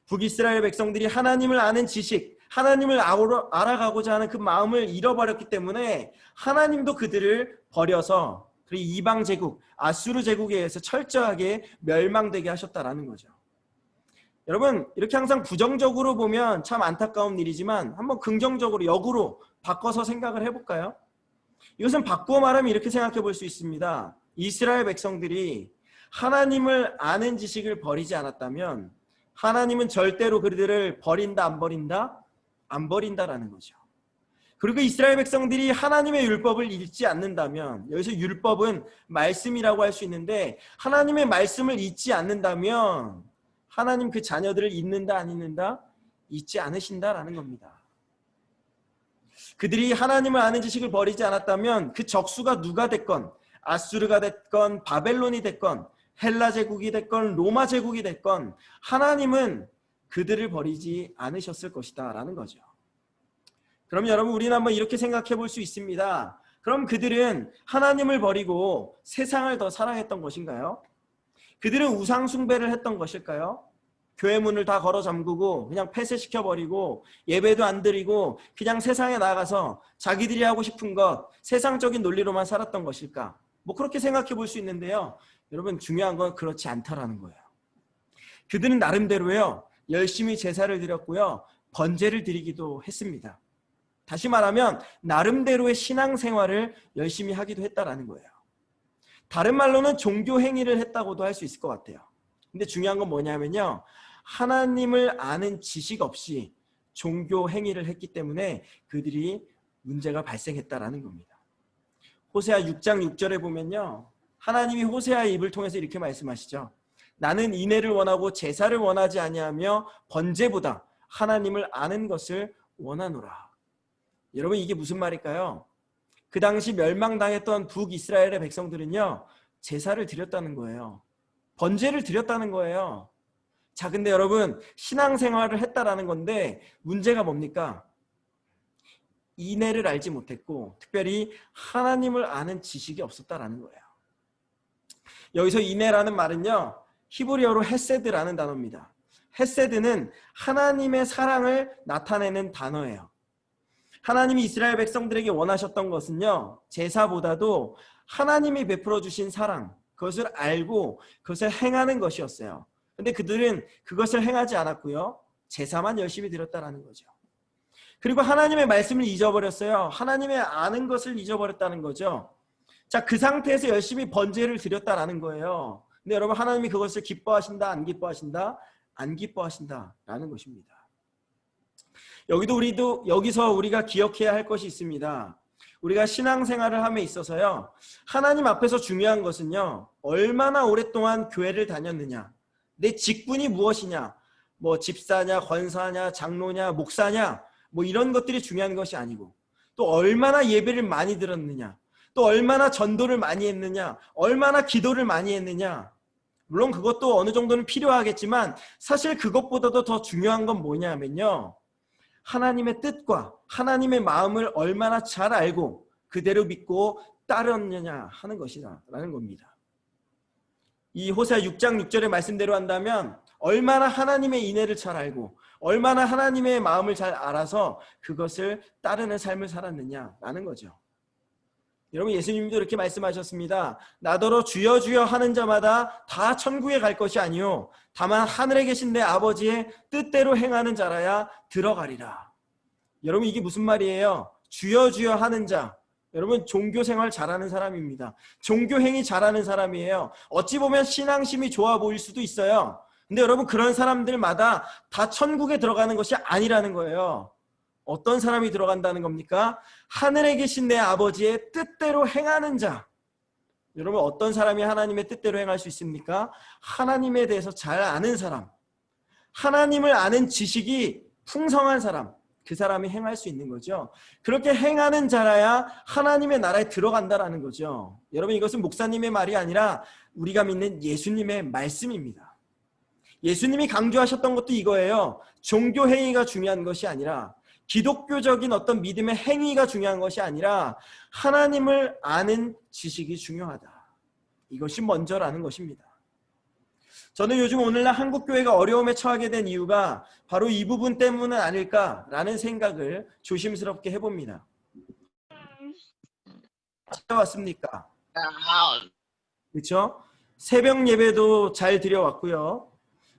북이스라엘 백성들이 하나님을 아는 지식, 하나님을 알아가고자 하는 그 마음을 잃어버렸기 때문에 하나님도 그들을 버려서 그리고 이방 제국, 아수르 제국에 의해서 철저하게 멸망되게 하셨다라는 거죠. 여러분, 이렇게 항상 부정적으로 보면 참 안타까운 일이지만 한번 긍정적으로 역으로 바꿔서 생각을 해볼까요? 이것은 바꾸어 말하면 이렇게 생각해 볼 수 있습니다. 이스라엘 백성들이 하나님을 아는 지식을 버리지 않았다면 하나님은 절대로 그들을 버린다 안 버린다? 안 버린다라는 거죠. 그리고 이스라엘 백성들이 하나님의 율법을 잊지 않는다면, 여기서 율법은 말씀이라고 할 수 있는데 하나님의 말씀을 잊지 않는다면 하나님 그 자녀들을 잊는다 안 잊는다? 잊지 않으신다라는 겁니다. 그들이 하나님을 아는 지식을 버리지 않았다면 그 적수가 누가 됐건, 아수르가 됐건 바벨론이 됐건 헬라 제국이 됐건 로마 제국이 됐건 하나님은 그들을 버리지 않으셨을 것이다 라는 거죠. 그럼 여러분, 우리는 한번 이렇게 생각해 볼 수 있습니다. 그럼 그들은 하나님을 버리고 세상을 더 사랑했던 것인가요? 그들은 우상 숭배를 했던 것일까요? 교회 문을 다 걸어 잠그고 그냥 폐쇄시켜버리고 예배도 안 드리고 그냥 세상에 나가서 자기들이 하고 싶은 것, 세상적인 논리로만 살았던 것일까? 그렇게 생각해 볼 수 있는데요. 여러분, 중요한 건 그렇지 않다라는 거예요. 그들은 나름대로요, 열심히 제사를 드렸고요, 번제를 드리기도 했습니다. 다시 말하면 나름대로의 신앙생활을 열심히 하기도 했다라는 거예요. 다른 말로는 종교 행위를 했다고도 할 수 있을 것 같아요. 근데 중요한 건 뭐냐면요, 하나님을 아는 지식 없이 종교 행위를 했기 때문에 그들이 문제가 발생했다라는 겁니다. 호세아 6장 6절에 보면요, 하나님이 호세아의 입을 통해서 이렇게 말씀하시죠. 나는 인애를 원하고 제사를 원하지 아니하며 번제보다 하나님을 아는 것을 원하노라. 여러분 이게 무슨 말일까요? 그 당시 멸망당했던 북이스라엘의 백성들은요, 제사를 드렸다는 거예요. 번제를 드렸다는 거예요. 자, 근데 여러분 신앙생활을 했다라는 건데 문제가 뭡니까? 인애를 알지 못했고 특별히 하나님을 아는 지식이 없었다라는 거예요. 여기서 인애라는 말은요, 히브리어로 헤세드라는 단어입니다. 헤세드는 하나님의 사랑을 나타내는 단어예요. 하나님이 이스라엘 백성들에게 원하셨던 것은요, 제사보다도 하나님이 베풀어 주신 사랑, 그것을 알고 그것을 행하는 것이었어요. 근데 그들은 그것을 행하지 않았고요, 제사만 열심히 드렸다라는 거죠. 그리고 하나님의 말씀을 잊어버렸어요. 하나님의 아는 것을 잊어버렸다는 거죠. 자, 그 상태에서 열심히 번제를 드렸다라는 거예요. 근데 여러분 하나님이 그것을 기뻐하신다, 안 기뻐하신다? 안 기뻐하신다라는 것입니다. 여기서 우리가 기억해야 할 것이 있습니다. 우리가 신앙생활을 함에 있어서요, 하나님 앞에서 중요한 것은요, 얼마나 오랫동안 교회를 다녔느냐, 내 직분이 무엇이냐, 뭐 집사냐, 권사냐, 장로냐, 목사냐, 뭐 이런 것들이 중요한 것이 아니고, 또 얼마나 예배를 많이 들었느냐, 또 얼마나 전도를 많이 했느냐, 얼마나 기도를 많이 했느냐. 물론 그것도 어느 정도는 필요하겠지만 사실 그것보다도 더 중요한 건 뭐냐면요, 하나님의 뜻과 하나님의 마음을 얼마나 잘 알고 그대로 믿고 따르느냐 하는 것이라는 겁니다. 이 호세아 6장 6절의 말씀대로 한다면 얼마나 하나님의 인애를 잘 알고 얼마나 하나님의 마음을 잘 알아서 그것을 따르는 삶을 살았느냐라는 거죠. 여러분 예수님도 이렇게 말씀하셨습니다. 나더러 주여 주여 하는 자마다 다 천국에 갈 것이 아니요 다만 하늘에 계신 내 아버지의 뜻대로 행하는 자라야 들어가리라. 여러분 이게 무슨 말이에요? 주여 주여 하는 자, 여러분 종교생활 잘하는 사람입니다. 종교행위 잘하는 사람이에요. 어찌 보면 신앙심이 좋아 보일 수도 있어요. 근데 여러분 그런 사람들마다 다 천국에 들어가는 것이 아니라는 거예요. 어떤 사람이 들어간다는 겁니까? 하늘에 계신 내 아버지의 뜻대로 행하는 자. 여러분 어떤 사람이 하나님의 뜻대로 행할 수 있습니까? 하나님에 대해서 잘 아는 사람, 하나님을 아는 지식이 풍성한 사람, 그 사람이 행할 수 있는 거죠. 그렇게 행하는 자라야 하나님의 나라에 들어간다라는 거죠. 여러분 이것은 목사님의 말이 아니라 우리가 믿는 예수님의 말씀입니다. 예수님이 강조하셨던 것도 이거예요. 종교 행위가 중요한 것이 아니라, 기독교적인 어떤 믿음의 행위가 중요한 것이 아니라 하나님을 아는 지식이 중요하다. 이것이 먼저라는 것입니다. 저는 요즘 오늘날 한국교회가 어려움에 처하게 된 이유가 바로 이 부분 때문은 아닐까라는 생각을 조심스럽게 해봅니다. 찾아왔습니까? 그렇죠? 새벽 예배도 잘 드려왔고요.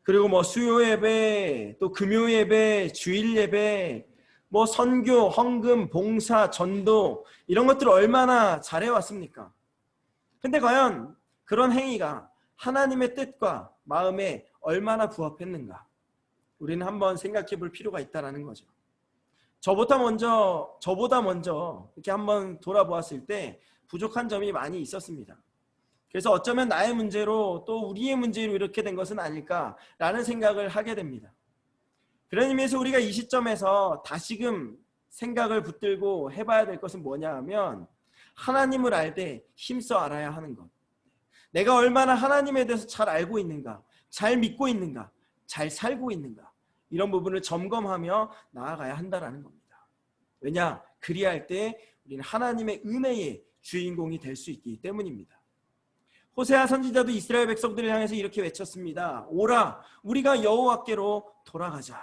그리고 뭐 수요 예배, 또 금요 예배, 주일 예배, 뭐 선교, 헌금, 봉사, 전도 이런 것들을 얼마나 잘해왔습니까? 근데 과연 그런 행위가 하나님의 뜻과 마음에 얼마나 부합했는가? 우리는 한번 생각해 볼 필요가 있다는 거죠. 저보다 먼저 이렇게 한번 돌아보았을 때 부족한 점이 많이 있었습니다. 그래서 어쩌면 나의 문제로 또 우리의 문제로 이렇게 된 것은 아닐까라는 생각을 하게 됩니다. 그런 의미에서 우리가 이 시점에서 다시금 생각을 붙들고 해봐야 될 것은 뭐냐 하면 하나님을 알 때 힘써 알아야 하는 것. 내가 얼마나 하나님에 대해서 잘 알고 있는가, 잘 믿고 있는가, 잘 살고 있는가, 이런 부분을 점검하며 나아가야 한다는 겁니다. 왜냐? 그리할 때 우리는 하나님의 은혜의 주인공이 될 수 있기 때문입니다. 호세아 선지자도 이스라엘 백성들을 향해서 이렇게 외쳤습니다. 오라, 우리가 여호와께로 돌아가자.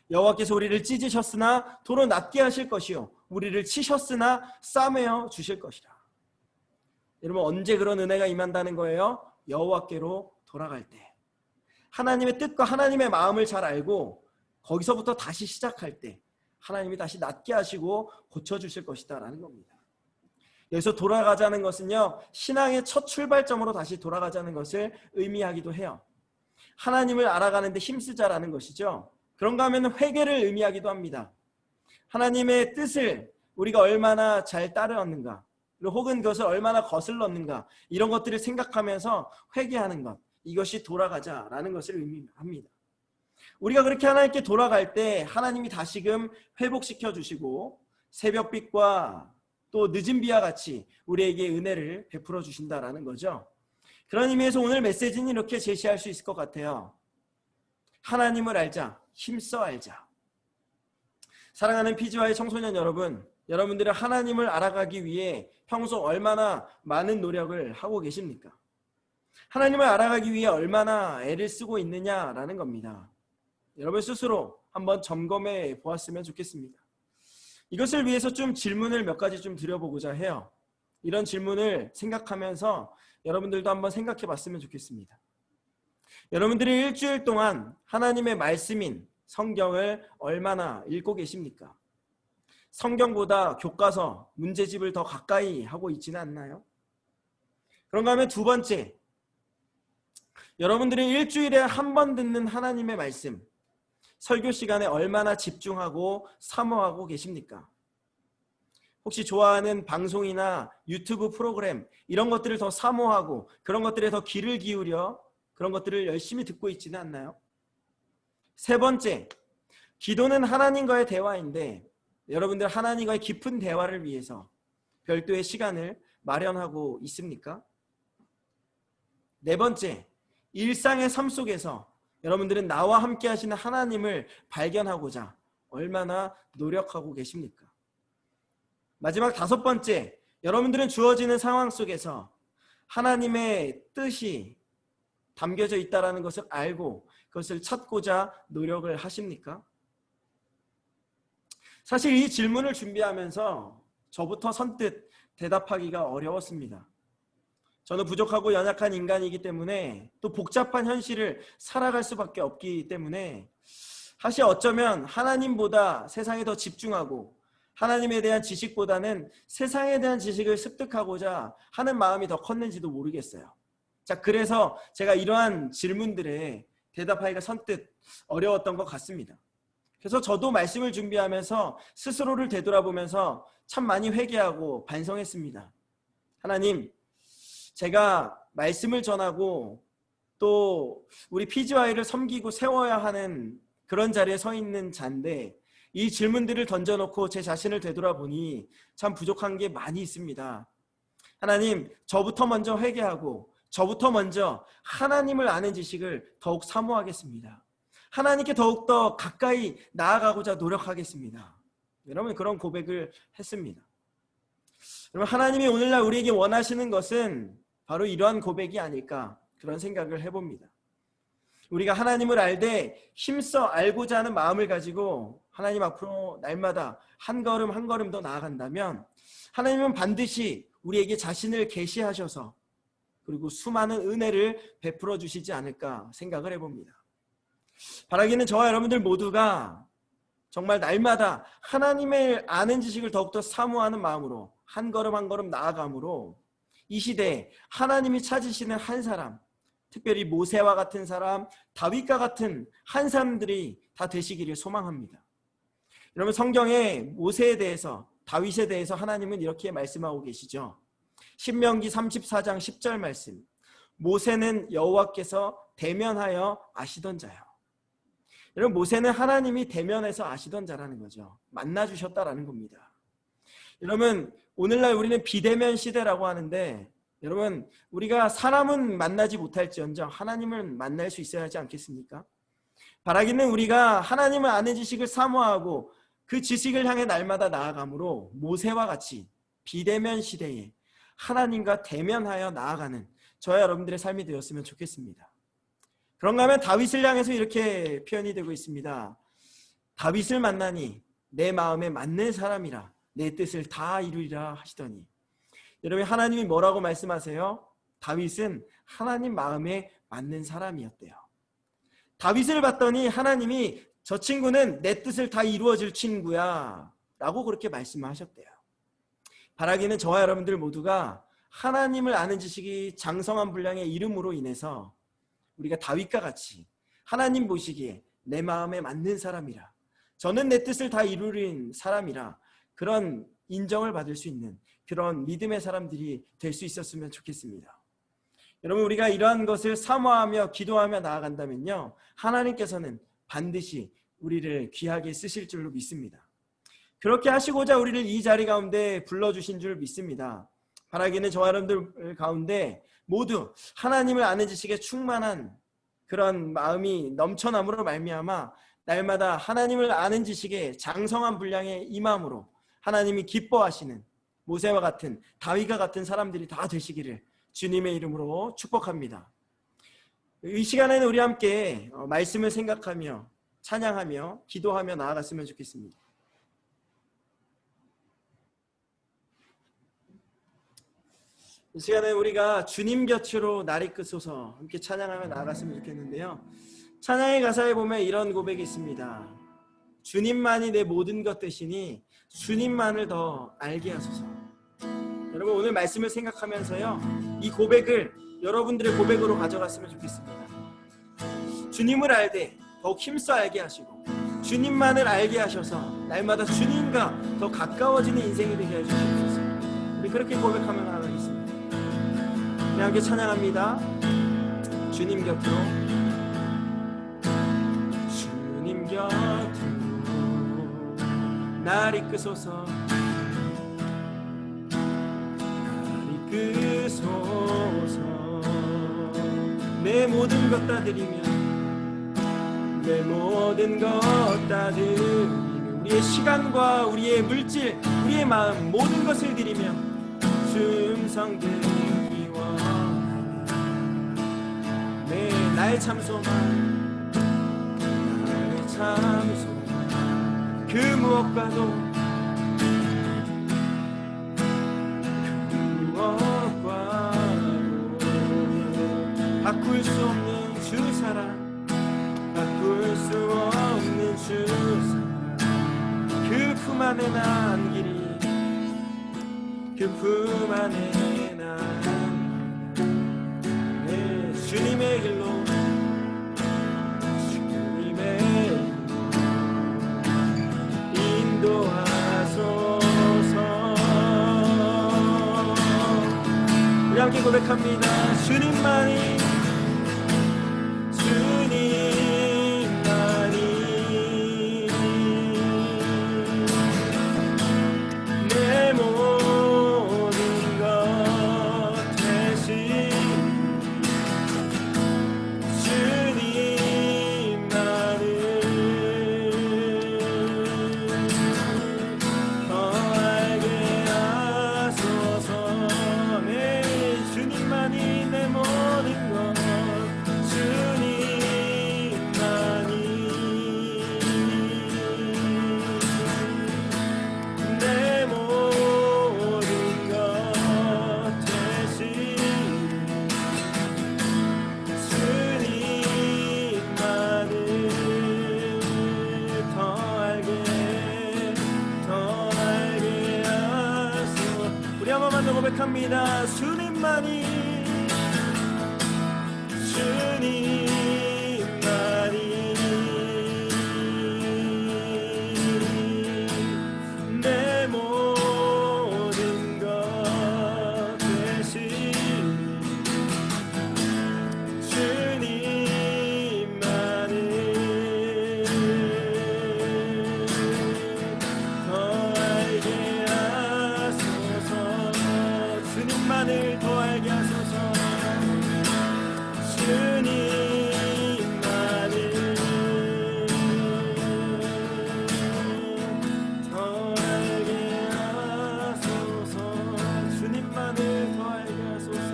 여호와께서 우리를 찢으셨으나 도로 낫게 하실 것이요 우리를 치셨으나 싸매어 주실 것이라. 여러분 언제 그런 은혜가 임한다는 거예요? 여호와께로 돌아갈 때, 하나님의 뜻과 하나님의 마음을 잘 알고 거기서부터 다시 시작할 때 하나님이 다시 낫게 하시고 고쳐주실 것이다 라는 겁니다. 여기서 돌아가자는 것은요, 신앙의 첫 출발점으로 다시 돌아가자는 것을 의미하기도 해요. 하나님을 알아가는데 힘쓰자라는 것이죠. 그런가 하면 회개를 의미하기도 합니다. 하나님의 뜻을 우리가 얼마나 잘 따르었는가, 혹은 그것을 얼마나 거슬렀는가, 이런 것들을 생각하면서 회개하는 것, 이것이 돌아가자라는 것을 의미합니다. 우리가 그렇게 하나님께 돌아갈 때 하나님이 다시금 회복시켜 주시고 새벽빛과 또 늦은 비와 같이 우리에게 은혜를 베풀어 주신다라는 거죠. 그런 의미에서 오늘 메시지는 이렇게 제시할 수 있을 것 같아요. 하나님을 알자, 힘써 알자. 사랑하는 PGY 청소년 여러분, 여러분들은 하나님을 알아가기 위해 평소 얼마나 많은 노력을 하고 계십니까? 하나님을 알아가기 위해 얼마나 애를 쓰고 있느냐라는 겁니다. 여러분 스스로 한번 점검해 보았으면 좋겠습니다. 이것을 위해서 좀 질문을 몇 가지 좀 드려보고자 해요. 이런 질문을 생각하면서 여러분들도 한번 생각해 봤으면 좋겠습니다. 여러분들이 일주일 동안 하나님의 말씀인 성경을 얼마나 읽고 계십니까? 성경보다 교과서, 문제집을 더 가까이 하고 있지는 않나요? 그런가 하면 두 번째, 여러분들이 일주일에 한 번 듣는 하나님의 말씀, 설교 시간에 얼마나 집중하고 사모하고 계십니까? 혹시 좋아하는 방송이나 유튜브 프로그램 이런 것들을 더 사모하고 그런 것들에 더 귀를 기울여 그런 것들을 열심히 듣고 있지는 않나요? 세 번째, 기도는 하나님과의 대화인데 여러분들 하나님과의 깊은 대화를 위해서 별도의 시간을 마련하고 있습니까? 네 번째, 일상의 삶 속에서 여러분들은 나와 함께 하시는 하나님을 발견하고자 얼마나 노력하고 계십니까? 마지막 다섯 번째, 여러분들은 주어지는 상황 속에서 하나님의 뜻이 담겨져 있다는 것을 알고 그것을 찾고자 노력을 하십니까? 사실 이 질문을 준비하면서 저부터 선뜻 대답하기가 어려웠습니다. 저는 부족하고 연약한 인간이기 때문에 또 복잡한 현실을 살아갈 수밖에 없기 때문에 사실 어쩌면 하나님보다 세상에 더 집중하고 하나님에 대한 지식보다는 세상에 대한 지식을 습득하고자 하는 마음이 더 컸는지도 모르겠어요. 자, 그래서 제가 이러한 질문들에 대답하기가 선뜻 어려웠던 것 같습니다. 그래서 저도 말씀을 준비하면서 스스로를 되돌아보면서 참 많이 회개하고 반성했습니다. 하나님, 제가 말씀을 전하고 또 우리 PGY를 섬기고 세워야 하는 그런 자리에 서 있는 자인데 이 질문들을 던져놓고 제 자신을 되돌아보니 참 부족한 게 많이 있습니다. 하나님, 저부터 먼저 회개하고 저부터 먼저 하나님을 아는 지식을 더욱 사모하겠습니다. 하나님께 더욱더 가까이 나아가고자 노력하겠습니다. 여러분, 그런 고백을 했습니다. 여러분, 하나님이 오늘날 우리에게 원하시는 것은 바로 이러한 고백이 아닐까 그런 생각을 해봅니다. 우리가 하나님을 알되 힘써 알고자 하는 마음을 가지고 하나님 앞으로 날마다 한 걸음 한 걸음 더 나아간다면 하나님은 반드시 우리에게 자신을 계시하셔서 그리고 수많은 은혜를 베풀어 주시지 않을까 생각을 해봅니다. 바라기는 저와 여러분들 모두가 정말 날마다 하나님을 아는 지식을 더욱더 사모하는 마음으로 한 걸음 한 걸음 나아감으로 이 시대에 하나님이 찾으시는 한 사람, 특별히 모세와 같은 사람, 다윗과 같은 한 사람들이 다 되시기를 소망합니다. 여러분, 성경에 모세에 대해서, 다윗에 대해서 하나님은 이렇게 말씀하고 계시죠. 신명기 34장 10절 말씀, 모세는 여호와께서 대면하여 아시던 자요. 여러분, 모세는 하나님이 대면해서 아시던 자라는 거죠. 만나주셨다라는 겁니다. 여러분, 오늘날 우리는 비대면 시대라고 하는데 여러분, 우리가 사람은 만나지 못할지언정 하나님을 만날 수 있어야 하지 않겠습니까? 바라기는 우리가 하나님을 아는 지식을 사모하고 그 지식을 향해 날마다 나아가므로 모세와 같이 비대면 시대에 하나님과 대면하여 나아가는 저와 여러분들의 삶이 되었으면 좋겠습니다. 그런가 하면 다윗을 향해서 이렇게 표현이 되고 있습니다. 다윗을 만나니 내 마음에 맞는 사람이라 내 뜻을 다 이루리라 하시더니, 여러분, 하나님이 뭐라고 말씀하세요? 다윗은 하나님 마음에 맞는 사람이었대요. 다윗을 봤더니 하나님이 저 친구는 내 뜻을 다 이루어질 친구야 라고 그렇게 말씀하셨대요. 바라기는 저와 여러분들 모두가 하나님을 아는 지식이 장성한 분량의 이름으로 인해서 우리가 다윗과 같이 하나님 보시기에 내 마음에 맞는 사람이라, 저는 내 뜻을 다 이루는 사람이라 그런 인정을 받을 수 있는 그런 믿음의 사람들이 될 수 있었으면 좋겠습니다. 여러분, 우리가 이러한 것을 사모하며 기도하며 나아간다면요, 하나님께서는 반드시 우리를 귀하게 쓰실 줄로 믿습니다. 그렇게 하시고자 우리를 이 자리 가운데 불러주신 줄 믿습니다. 바라기는 저와 여러분들 가운데 모두 하나님을 아는 지식에 충만한 그런 마음이 넘쳐남으로 말미암아 날마다 하나님을 아는 지식에 장성한 분량의 임함으로 하나님이 기뻐하시는 모세와 같은 다윗과 같은 사람들이 다 되시기를 주님의 이름으로 축복합니다. 이 시간에는 우리 함께 말씀을 생각하며 찬양하며 기도하며 나아갔으면 좋겠습니다. 이 시간에 우리가 주님 곁으로 날 이끄소서 함께 찬양하며 나아갔으면 좋겠는데요. 찬양의 가사에 보면 이런 고백이 있습니다. 주님만이 내 모든 것 되시니 주님만을 더 알게 하소서. 여러분 오늘 말씀을 생각하면서요, 이 고백을 여러분들의 고백으로 가져갔으면 좋겠습니다. 주님을 알되 더욱 힘써 알게 하시고 주님만을 알게 하셔서 날마다 주님과 더 가까워지는 인생이 되게 해주시옵소서. 우리 그렇게 고백하며 나아가겠습니다. 우리 함께 찬양합니다. 주님 곁으로, 주님 곁으로 날 이끄소서, 날 이끄소서. 내 모든 것 다 드리며, 내 모든 것 다 드리며, 우리의 시간과 우리의 물질, 우리의 마음 모든 것을 드리며 충성되기 원하네. 나의 참 소망, 나의 참 소망, 그 무엇과도 바꿀 수 없는 주 사랑, 바꿀 수 없는 주 사랑. 그 품 안에 난 길이, 그 품 안에 난 내 주님의 길로, 주님의 길로 인도하소서. 우리 함께 고백합니다. 주님만이, 내 모든 것 대신 주님만을 더 알게 하소서. 내 주님만이 내 모든 것, 내 모든 것 대신 주님만을 더 알게 하소서. 우리 한 번만 더 고백합니다. 주님만이, 내 모든 것 대신 주님만을 더 알게 하소서. 주님만을 더 알게 하소서. 주님만을 더 알게 하소서. 주님만을 더 알게 하소서.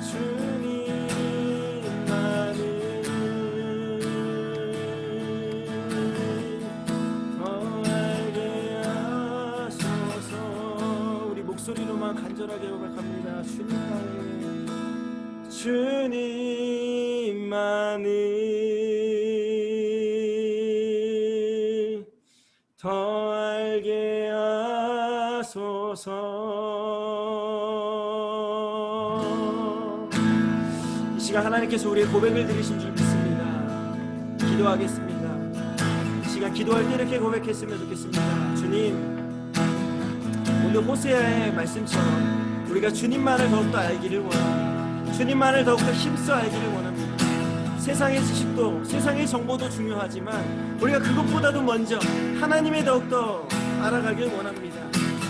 주님만을 더 알게 하소서. 우리 목소리로만 간절하게 고백합니다. 주님만을 더 알게 하소서. 이 시간 하나님께서 우리의 고백을 들으신 줄 믿습니다. 기도하겠습니다. 이 시간 기도할 때 이렇게 고백했으면 좋겠습니다. 주님, 오늘 호세아의 말씀처럼 우리가 주님만을 더욱더 알기를 원합니다. 주님만을 더욱더 힘써 알기를 원합니다. 세상의 지식도 세상의 정보도 중요하지만 우리가 그것보다도 먼저 하나님의 더욱더 알아가길 원합니다.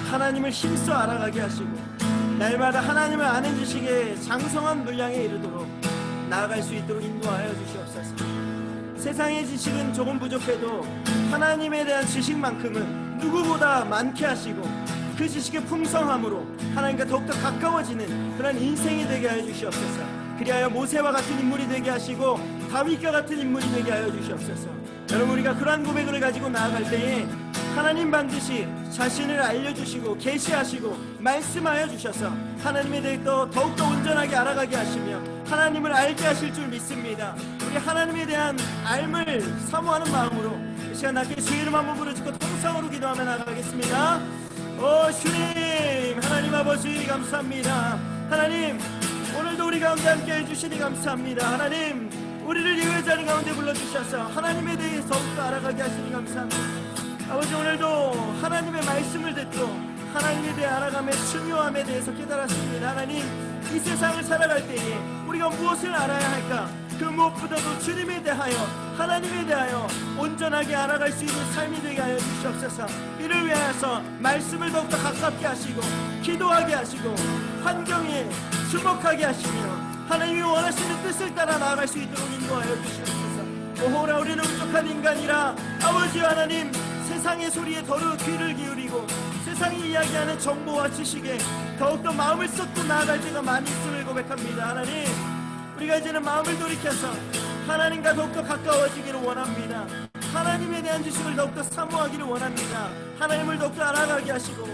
하나님을 힘써 알아가게 하시고 날마다 하나님을 아는 지식의 장성한 분량에 이르도록 나아갈 수 있도록 인도하여 주시옵소서. 세상의 지식은 조금 부족해도 하나님에 대한 지식만큼은 누구보다 많게 하시고 그 지식의 풍성함으로 하나님과 더욱더 가까워지는 그런 인생이 되게 하여 주시옵소서. 그리하여 모세와 같은 인물이 되게 하시고 다윗과 같은 인물이 되게 하여 주시옵소서. 여러분, 우리가 그러한 고백을 가지고 나아갈 때에 하나님 반드시 자신을 알려주시고 계시하시고 말씀하여 주셔서 하나님에 대해 더욱더 온전하게 알아가게 하시며 하나님을 알게 하실 줄 믿습니다. 우리 하나님에 대한 알을 사모하는 마음으로 이 시간 낮게 주의 이름 한번 부르짖고 통성으로 기도하며 나가겠습니다. 오 주님, 하나님 아버지 감사합니다. 하나님, 오늘도 우리 가운데 함께 해주시니 감사합니다. 하나님, 우리를 예외 자리 가운데 불러주셔서 하나님에 대해서 더욱더 알아가게 하시니 감사합니다. 아버지, 오늘도 하나님의 말씀을 듣고 하나님에 대해 알아감의 중요함에 대해서 깨달았습니다. 하나님, 이 세상을 살아갈 때에 우리가 무엇을 알아야 할까? 그 무엇보다도 주님에 대하여, 하나님에 대하여 온전하게 알아갈 수 있는 삶이 되게 하여 주시옵소서. 이를 위하여서 말씀을 더욱더 가깝게 하시고 기도하게 하시고 환경에 주목하게 하시며 하나님이 원하시는 뜻을 따라 나아갈 수 있도록 인도하여 주시옵소서. 오호라, 우리는 부족한 인간이라 아버지 하나님, 세상의 소리에 더러 귀를 기울이고 세상이 이야기하는 정보와 지식에 더욱더 마음을 쏟고 나아갈 때가 많이 있음을 고백합니다. 하나님, 우리가 이제는 마음을 돌이켜서 하나님과 더욱더 가까워지기를 원합니다. 하나님에 대한 지식을 더욱더 사모하기를 원합니다. 하나님을 더욱더 알아가게 하시고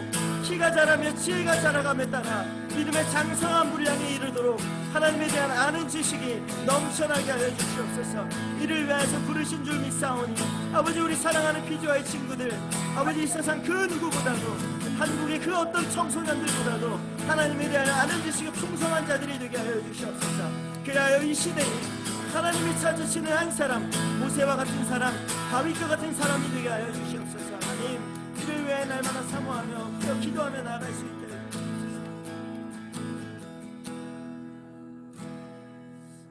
키가 자라며 지혜가 자라감에 따라 믿음의 장성한 분량에 이르도록 하나님에 대한 아는 지식이 넘쳐나게 하여 주시옵소서. 이를 위하여서 부르신 줄 믿사오니 아버지, 우리 사랑하는 피지와의 친구들, 아버지, 이 세상 그 누구보다도 한국의 그 어떤 청소년들보다도 하나님에 대한 아는 지식이 풍성한 자들이 되게 하여 주시옵소서. 그리하여 이 시대에 하나님이 찾으시는 한 사람, 모세와 같은 사람, 다윗과 같은 사람이 되게 하여 주시옵소서. 하나님, 이를 위해 날마다 사모하며 기도하며 나아갈 수 있게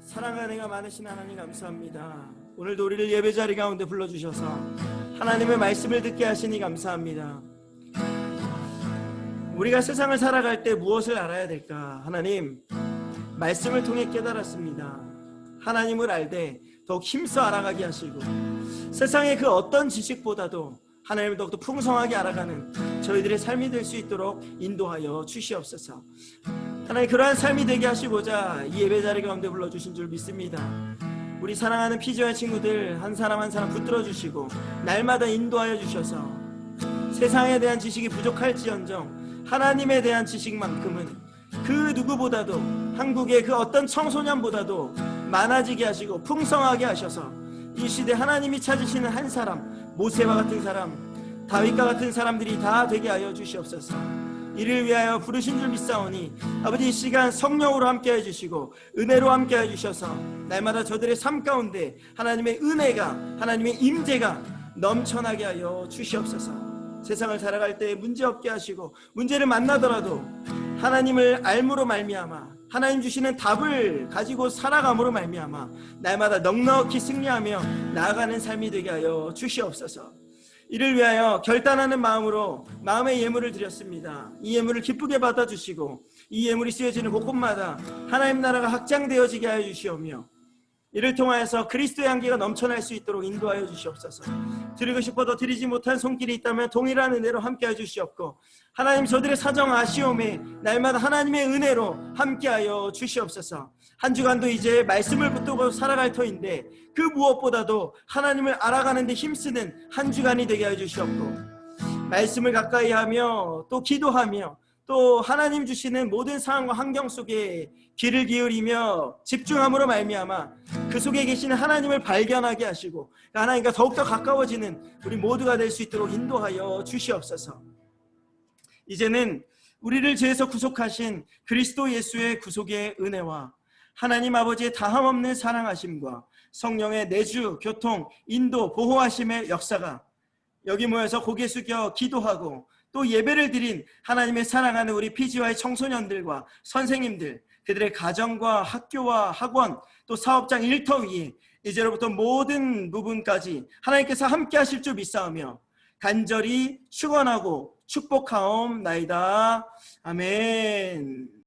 사랑과 은혜가 많으신 하나님 감사합니다. 오늘도 우리를 예배자리 가운데 불러주셔서 하나님의 말씀을 듣게 하시니 감사합니다. 우리가 세상을 살아갈 때 무엇을 알아야 될까? 하나님, 말씀을 통해 깨달았습니다. 하나님을 알되 더욱 힘써 알아가게 하시고 세상의 그 어떤 지식보다도 하나님을 더욱더 풍성하게 알아가는 저희들의 삶이 될 수 있도록 인도하여 주시옵소서. 하나님, 그러한 삶이 되게 하시고자 이 예배자리 가운데 불러주신 줄 믿습니다. 우리 사랑하는 피지와의 친구들 한 사람 한 사람 붙들어 주시고 날마다 인도하여 주셔서 세상에 대한 지식이 부족할지언정 하나님에 대한 지식만큼은 그 누구보다도 한국의 그 어떤 청소년보다도 많아지게 하시고 풍성하게 하셔서 이 시대 하나님이 찾으시는 한 사람, 모세와 같은 사람, 다윗과 같은 사람들이 다 되게 하여 주시옵소서. 이를 위하여 부르신 줄 믿사오니 아버지, 이 시간 성령으로 함께 해주시고 은혜로 함께 해주셔서 날마다 저들의 삶 가운데 하나님의 은혜가, 하나님의 임재가 넘쳐나게 하여 주시옵소서. 세상을 살아갈 때 문제없게 하시고 문제를 만나더라도 하나님을 알므로 말미암아 하나님 주시는 답을 가지고 살아감으로 말미암아 날마다 넉넉히 승리하며 나아가는 삶이 되게 하여 주시옵소서. 이를 위하여 결단하는 마음으로 마음의 예물을 드렸습니다. 이 예물을 기쁘게 받아주시고 이 예물이 쓰여지는 곳곳마다 하나님 나라가 확장되어지게 하여 주시오며 이를 통하여서 그리스도의 향기가 넘쳐날 수 있도록 인도하여 주시옵소서. 드리고 싶어도 드리지 못한 손길이 있다면 동일한 은혜로 함께하여 주시옵고 하나님, 저들의 사정 아쉬움에 날마다 하나님의 은혜로 함께하여 주시옵소서. 한 주간도 이제 말씀을 붙들고 살아갈 터인데 그 무엇보다도 하나님을 알아가는 데 힘쓰는 한 주간이 되게 하여 주시옵고 말씀을 가까이 하며 또 기도하며 또 하나님 주시는 모든 상황과 환경 속에 귀를 기울이며 집중함으로 말미암아 그 속에 계시는 하나님을 발견하게 하시고 하나님과 더욱더 가까워지는 우리 모두가 될 수 있도록 인도하여 주시옵소서. 이제는 우리를 죄에서 구속하신 그리스도 예수의 구속의 은혜와 하나님 아버지의 다함없는 사랑하심과 성령의 내주, 교통, 인도, 보호하심의 역사가 여기 모여서 고개 숙여 기도하고 또 예배를 드린 하나님의 사랑하는 우리 피지와의 청소년들과 선생님들, 그들의 가정과 학교와 학원 또 사업장 일터 위에 이제로부터 모든 부분까지 하나님께서 함께 하실 줄 믿사오며 간절히 축원하고 축복하옵나이다. 아멘.